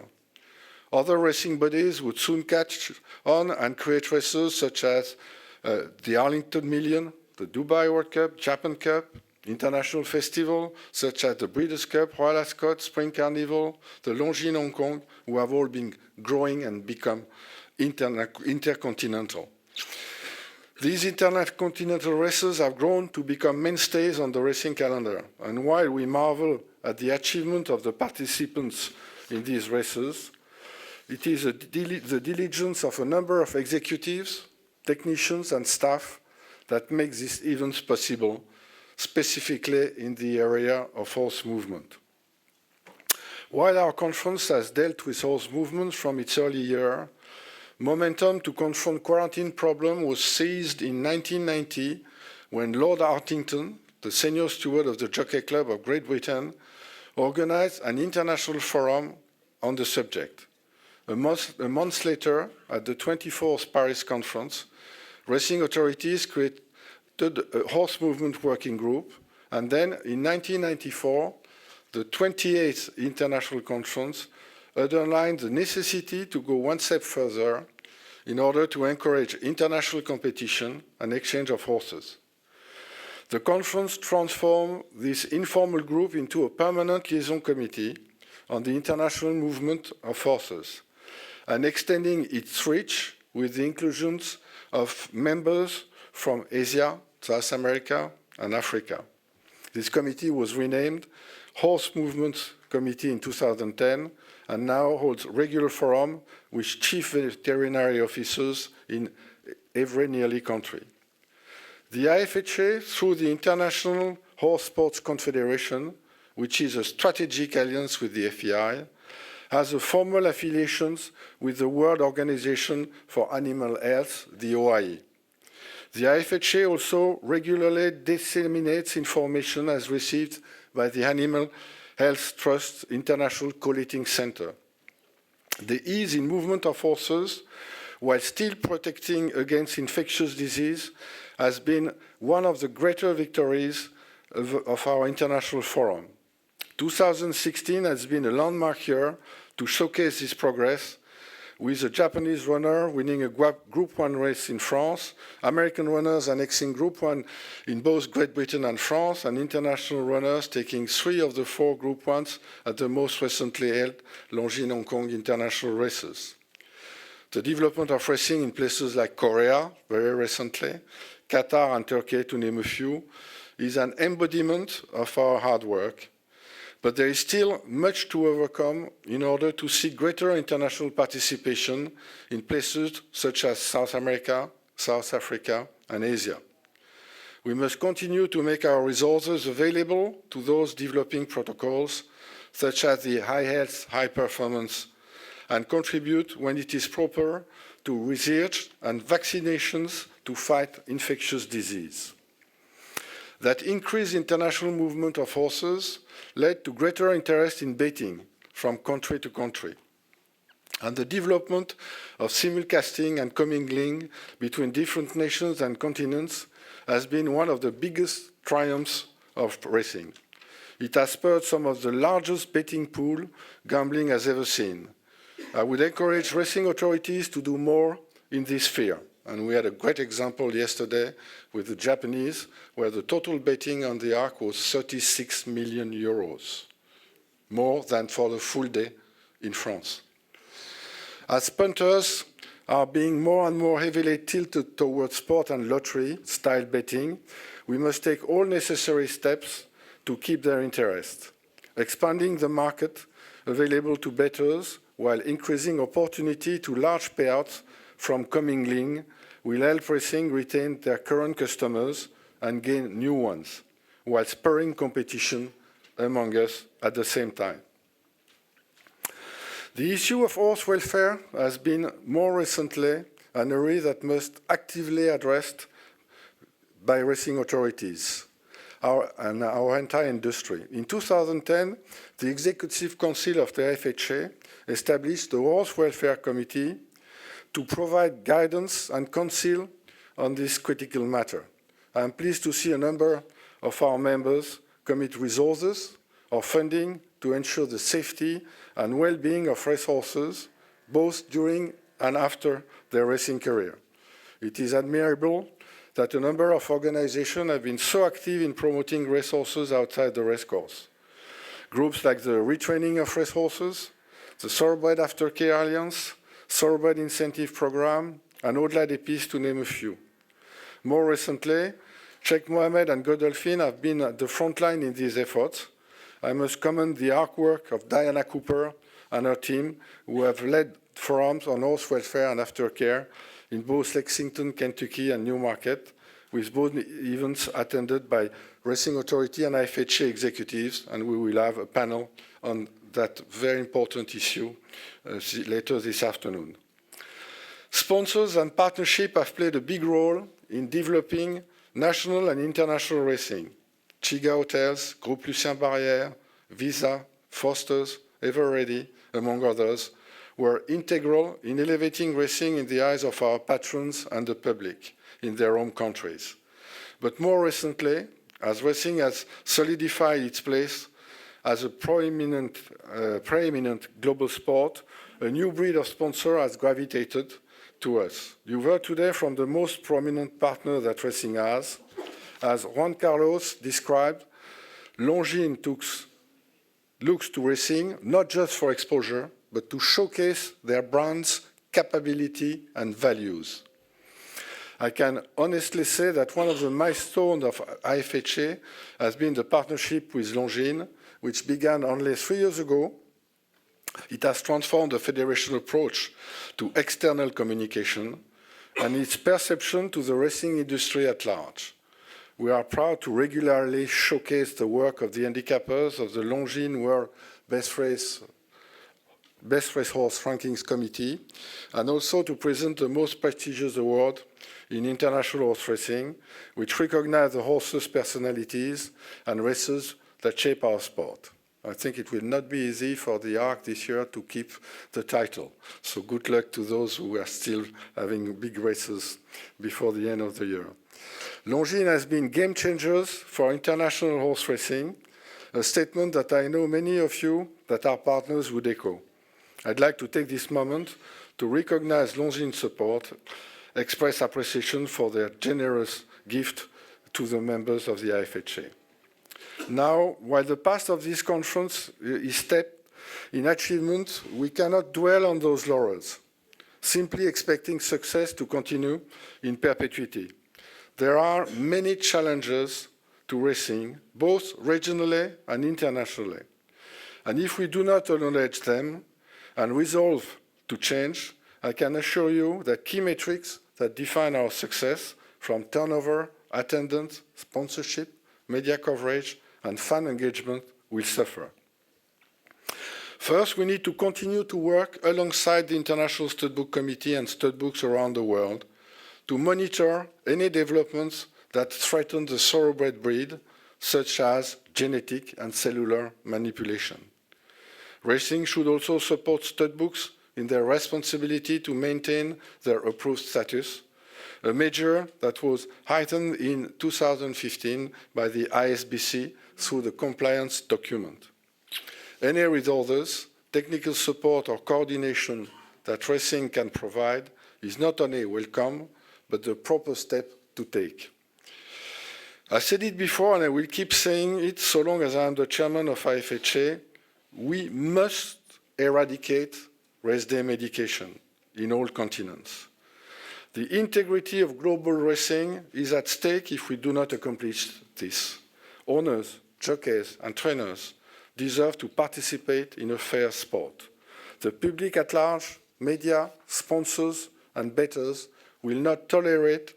Other racing bodies would soon catch on and create races such as the Arlington Million, the Dubai World Cup, Japan Cup, international festivals such as the Breeders' Cup, Royal Ascot, Spring Carnival, the Longines Hong Kong, who have all been growing and become intercontinental. These intercontinental races have grown to become mainstays on the racing calendar. And while we marvel at the achievement of the participants in these races, it is the diligence of a number of executives, technicians, and staff that makes these events possible, specifically in the area of horse movement. While our conference has dealt with horse movement from its early year, momentum to confront quarantine problem was seized in 1990 when Lord Hartington, the senior steward of the Jockey Club of Great Britain, organized an international forum on the subject. A month later, at the 24th Paris conference, racing authorities created a horse movement working group, and then in 1994, the 28th International Conference underlined the necessity to go one step further in order to encourage international competition and exchange of horses. The conference transformed this informal group into a permanent liaison committee on the international movement of horses, and extending its reach with the inclusions of members from Asia, South America, and Africa. This committee was renamed Horse Movement Committee in 2010, and now holds regular forum with chief veterinary officers in every nearly country. The IFHA, through the International Horse Sports Confederation, which is a strategic alliance with the FEI, has a formal affiliations with the World Organization for Animal Health, the OIE. The IFHA also regularly disseminates information as received by the Animal Health Trust International Collating Center. The ease in movement of horses, while still protecting against infectious disease, has been one of the greater victories of our international forum. 2016 has been a landmark year to showcase this progress, with a Japanese runner winning a Group 1 race in France, American runners annexing Group 1 in both Great Britain and France, and international runners taking 3 of the 4 Group 1s at the most recently held Longines Hong Kong international races. The development of racing in places like Korea, very recently, Qatar and Turkey, to name a few, is an embodiment of our hard work. But there is still much to overcome in order to see greater international participation in places such as South America, South Africa, and Asia. We must continue to make our resources available to those developing protocols, such as the high health, high performance, and contribute when it is proper to research and vaccinations to fight infectious disease. That increased international movement of horses led to greater interest in betting from country to country. And the development of simulcasting and commingling between different nations and continents has been one of the biggest triumphs of racing. It has spurred some of the largest betting pool gambling has ever seen. I would encourage racing authorities to do more in this sphere. And we had a great example yesterday with the Japanese, where the total betting on the arc was 36 million euros, more than for the full day in France. As punters are being more and more heavily tilted towards sport and lottery-style betting, we must take all necessary steps to keep their interest, expanding the market available to bettors while increasing opportunity to large payouts from commingling will help racing retain their current customers and gain new ones, while spurring competition among us at the same time. The issue of horse welfare has been more recently an area that must actively addressed by racing authorities and our entire industry. In 2010, the Executive Council of the IFHA established the Horse Welfare Committee to provide guidance and counsel on this critical matter. I am pleased to see a number of our members commit resources or funding to ensure the safety and well-being of racehorses, both during and after their racing career. It is admirable that a number of organizations have been so active in promoting racehorses outside the racecourse. Groups like the Retraining of Racehorses, the Thoroughbred Aftercare Alliance, Thoroughbred Incentive Program, and Au-delà des Pistes, to name a few. More recently, Sheikh Mohammed and Godolphin have been at the front line in these efforts. I must commend the hard work of Diana Cooper and her team, who have led forums on horse welfare and aftercare in both Lexington, Kentucky, and Newmarket, with both events attended by Racing Authority and IFHA executives, and we will have a panel on that very important issue later this afternoon. Sponsors and partnership have played a big role in developing national and international racing. Chiga Hotels, Groupe Lucien Barrière, Visa, Foster's, Ever Ready, among others, were integral in elevating racing in the eyes of our patrons and the public in their home countries. But more recently, as racing has solidified its place as a preeminent global sport, a new breed of sponsor has gravitated to us. You heard today from the most prominent partner that racing has. As Juan Carlos described, Longines looks to racing not just for exposure, but to showcase their brand's capability and values. I can honestly say that one of the milestones of IFHA has been the partnership with Longines, which began only 3 years ago. It has transformed the federation approach to external communication and its perception to the racing industry at large. We are proud to regularly showcase the work of the handicappers of the Longines World Best Racehorse Rankings Committee, and also to present the most prestigious award in international horse racing, which recognize the horses' personalities and races that shape our sport. I think it will not be easy for the ARC this year to keep the title. So good luck to those who are still having big races before the end of the year. Longines has been game changers for international horse racing, a statement that I know many of you that are partners would echo. I'd like to take this moment to recognize Longines' support, express appreciation for their generous gift to the members of the IFHA. Now, while the past of this conference is steeped in achievement, we cannot dwell on those laurels, simply expecting success to continue in perpetuity. There are many challenges to racing, both regionally and internationally. And if we do not acknowledge them and resolve to change, I can assure you that key metrics that define our success, from turnover, attendance, sponsorship, media coverage, and fan engagement, will suffer. First, we need to continue to work alongside the International Studbook Committee and studbooks around the world to monitor any developments that threaten the thoroughbred breed, such as genetic and cellular manipulation. Racing should also support studbooks in their responsibility to maintain their approved status, a measure that was heightened in 2015 by the ISBC through the compliance document. Any resources, technical support or coordination that racing can provide is not only welcome, but the proper step to take. I said it before, and I will keep saying it so long as I am the chairman of IFHA, we must eradicate race day medication in all continents. The integrity of global racing is at stake if we do not accomplish this. Owners, jockeys, and trainers deserve to participate in a fair sport. The public at large, media, sponsors, and bettors will not tolerate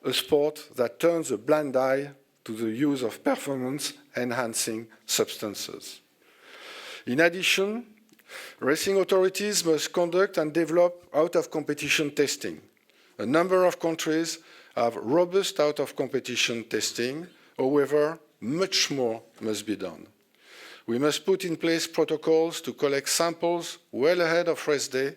a sport that turns a blind eye to the use of performance-enhancing substances. In addition, racing authorities must conduct and develop out-of-competition testing. A number of countries have robust out-of-competition testing. However, much more must be done. We must put in place protocols to collect samples well ahead of race day.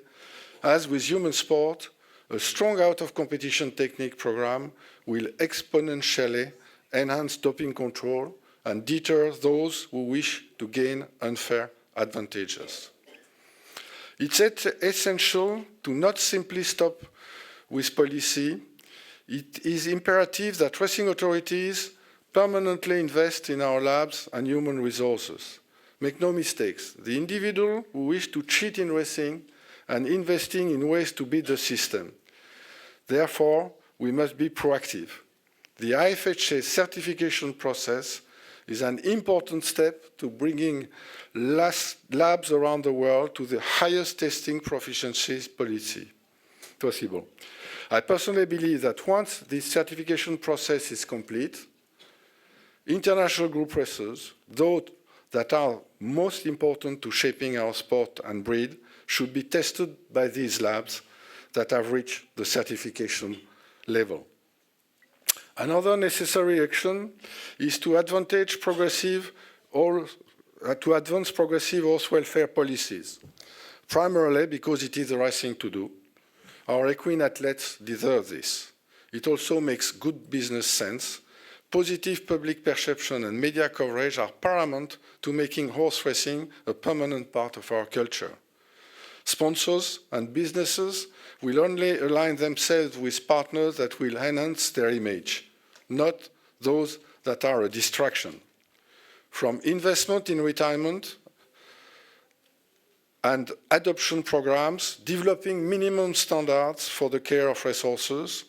As with human sport, a strong out-of-competition technique program will exponentially enhance doping control and deter those who wish to gain unfair advantages. It's essential to not simply stop with policy. It is imperative that racing authorities permanently invest in our labs and human resources. Make no mistakes, the individual who wish to cheat in racing and investing in ways to beat the system. Therefore, we must be proactive. The IFHA certification process is an important step to bringing labs around the world to the highest testing proficiency possible. I personally believe that once this certification process is complete, international group races, those that are most important to shaping our sport and breed, should be tested by these labs that have reached the certification level. Another necessary action is to advantage progressive to advance progressive horse welfare policies, primarily because it is the right thing to do. Our equine athletes deserve this. It also makes good business sense. Positive public perception and media coverage are paramount to making horse racing a permanent part of our culture. Sponsors and businesses will only align themselves with partners that will enhance their image, not those that are a distraction. From investment in retirement and adoption programs, developing minimum standards for the care of racehorses,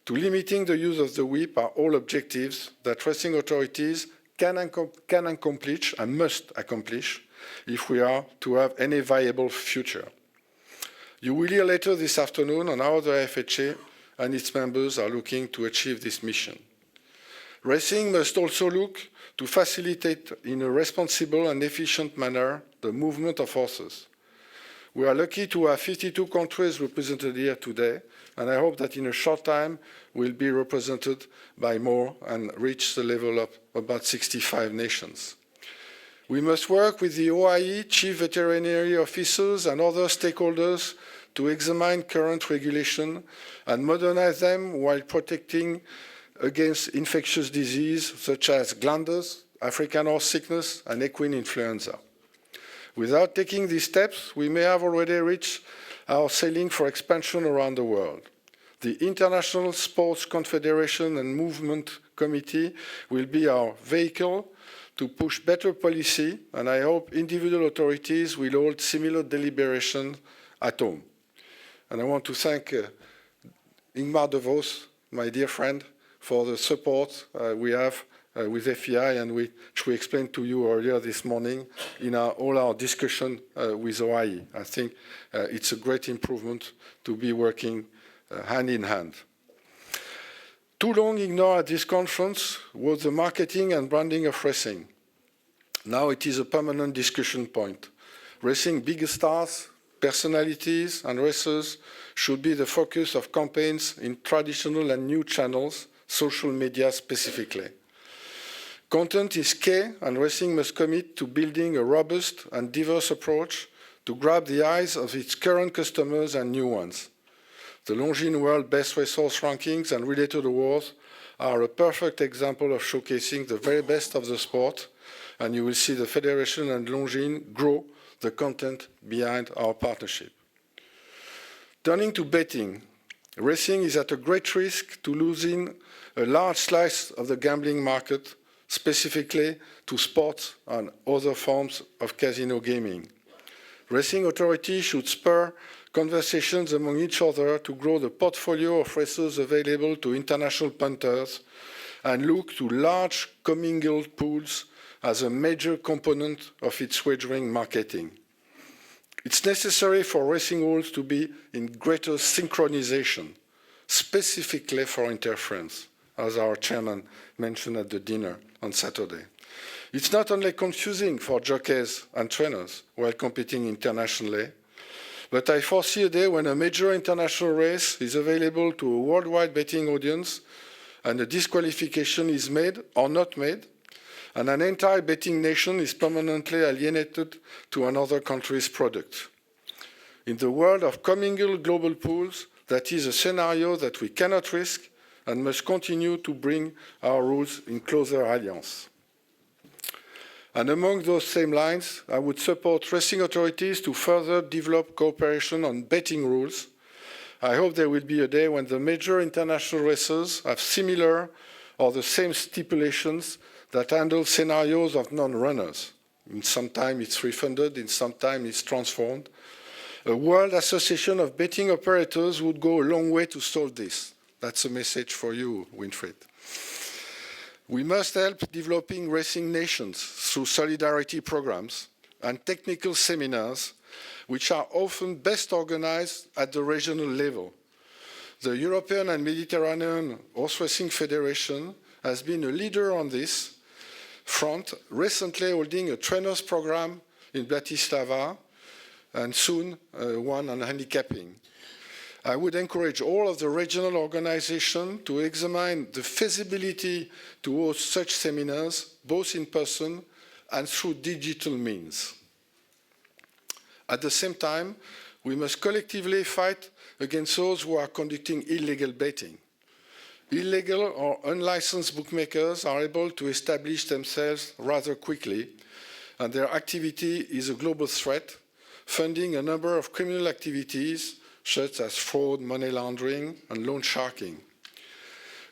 to limiting the use of the whip are all objectives that racing authorities can accomplish and must accomplish if we are to have any viable future. You will hear later this afternoon on how the IFHA and its members are looking to achieve this mission. Racing must also look to facilitate in a responsible and efficient manner the movement of horses. We are lucky to have 52 countries represented here today, and I hope that in a short time we'll be represented by more and reach the level of about 65 nations. We must work with the OIE, chief veterinary officers and other stakeholders to examine current regulation and modernize them while protecting against infectious disease such as glanders, African horse sickness and equine influenza. Without taking these steps, we may have already reached our ceiling for expansion around the world. The International Sports Confederation and Movement Committee will be our vehicle to push better policy, and I hope individual authorities will hold similar deliberations at home. And I want to thank Ingmar de Vos, my dear friend, for the support we have with FEI and which we explained to you earlier this morning in all our discussion with OIE. I think it's a great improvement to be working hand in hand. Too long ignored at this conference was the marketing and branding of racing. Now it is a permanent discussion point. Racing big stars, personalities and racers should be the focus of campaigns in traditional and new channels, social media specifically. Content is key, and racing must commit to building a robust and diverse approach to grab the eyes of its current customers and new ones. The Longines World Best Racehorse rankings and related awards are a perfect example of showcasing the very best of the sport, and you will see the Federation and Longines grow the content behind our partnership. Turning to betting, racing is at a great risk to losing a large slice of the gambling market, specifically to sports and other forms of casino gaming. Racing authorities should spur conversations among each other to grow the portfolio of racers available to international punters and look to large commingled pools as a major component of its wagering marketing. It's necessary for racing rules to be in greater synchronization, specifically for interference, as our chairman mentioned at the dinner on Saturday. It's not only confusing for jockeys and trainers while competing internationally, but I foresee a day when a major international race is available to a worldwide betting audience and a disqualification is made or not made, and an entire betting nation is permanently alienated to another country's product. In the world of commingled global pools, that is a scenario that we cannot risk and must continue to bring our rules in closer alliance. And among those same lines, I would support racing authorities to further develop cooperation on betting rules. I hope there will be a day when the major international racers have similar or the same stipulations that handle scenarios of non-runners. In some time it's refunded, in some time it's transformed. A World Association of Betting Operators would go a long way to solve this. That's a message for you, Winfried. We must help developing racing nations through solidarity programs and technical seminars, which are often best organized at the regional level. The European and Mediterranean Horse Racing Federation has been a leader on this front, recently holding a trainers program in Bratislava and soon one on handicapping. I would encourage all of the regional organizations to examine the feasibility to host such seminars, both in person and through digital means. At the same time, we must collectively fight against those who are conducting illegal betting. Illegal or unlicensed bookmakers are able to establish themselves rather quickly, and their activity is a global threat, funding a number of criminal activities such as fraud, money laundering, and loan sharking.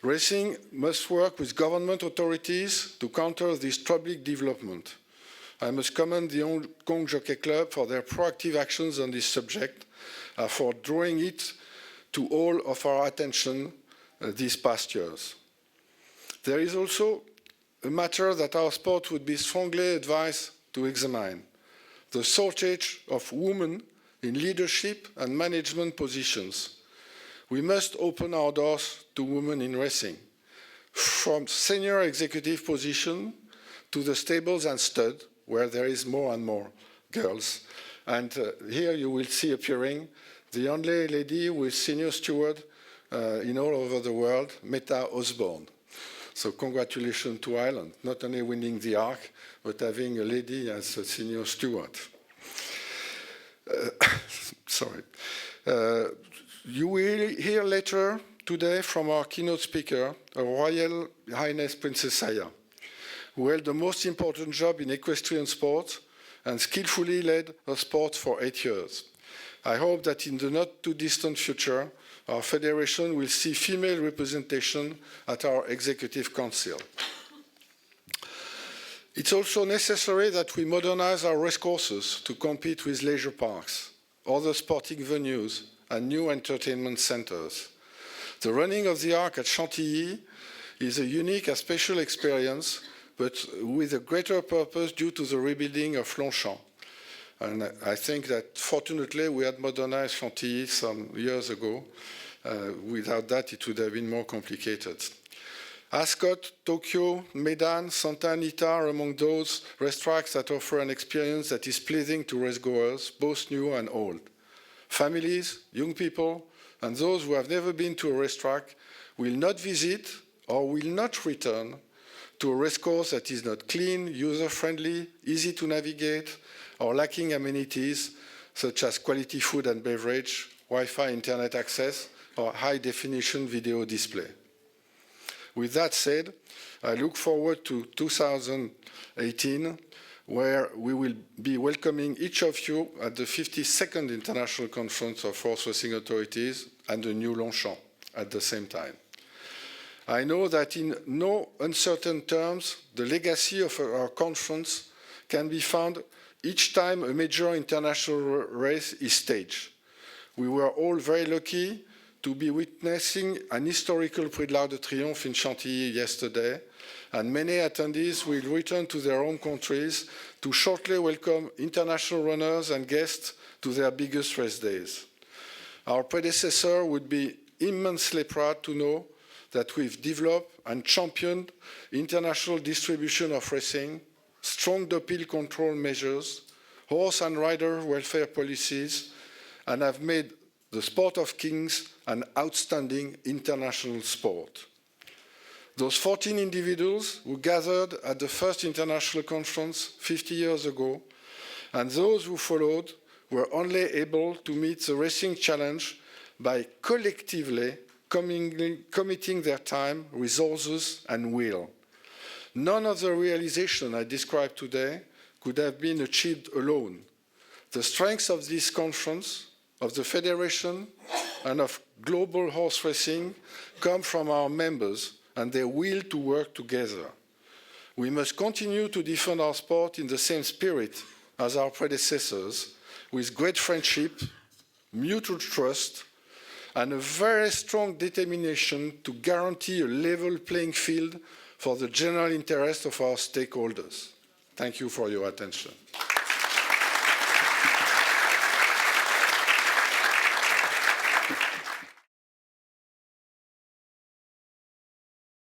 Racing must work with government authorities to counter this troubling development. I must commend the Hong Kong Jockey Club for their proactive actions on this subject and for drawing it to all of our attention these past years. There is also a matter that our sport would be strongly advised to examine: the shortage of women in leadership and management positions. We must open our doors to women in racing, from senior executive position to the stables and stud, where there is more and more girls. And here you will see appearing the only lady with senior steward in all over the world, Meta Osborne. So congratulations to Ireland, not only winning the Arc, but having a lady as a senior steward. Sorry. You will hear later today from our keynote speaker, Her Royal Highness Princess Saya, who held the most important job in equestrian sport and skillfully led her sport for 8 years. I hope that in the not-too-distant future, our federation will see female representation at our executive council. It's also necessary that we modernize our racecourses to compete with leisure parks, other sporting venues, and new entertainment centers. The running of the Arc at Chantilly is a unique and special experience, but with a greater purpose due to the rebuilding of Longchamp. And I think that fortunately we had modernized Chantilly some years ago. Without that, it would have been more complicated. Ascot, Tokyo, Medan, Santa Anita are among those racetracks that offer an experience that is pleasing to racegoers, both new and old. Families, young people, and those who have never been to a racetrack will not visit or will not return to a racecourse that is not clean, user-friendly, easy to navigate, or lacking amenities such as quality food and beverage, Wi-Fi internet access, or high-definition video display. With that said, I look forward to 2018, where we will be welcoming each of you at the 52nd International Conference of Horse Racing Authorities and the new Longchamp at the same time. I know that in no uncertain terms, the legacy of our conference can be found each time a major international race is staged. We were all very lucky to be witnessing an historical Prix de l'Arc de Triomphe in Chantilly yesterday, and many attendees will return to their home countries to shortly welcome international runners and guests to their biggest race days. Our predecessor would be immensely proud to know that we've developed and championed international distribution of racing, strong doping control measures, horse and rider welfare policies, and have made the sport of kings an outstanding international sport. Those 14 individuals who gathered at the first international conference 50 years ago, and those who followed, were only able to meet the racing challenge by collectively committing their time, resources, and will. None of the realization I described today could have been achieved alone. The strengths of this conference, of the Federation, and of global horse racing come from our members and their will to work together. We must continue to defend our sport in the same spirit as our predecessors, with great friendship, mutual trust, and a very strong determination to guarantee a level playing field for the general interest of our stakeholders. Thank you for your attention.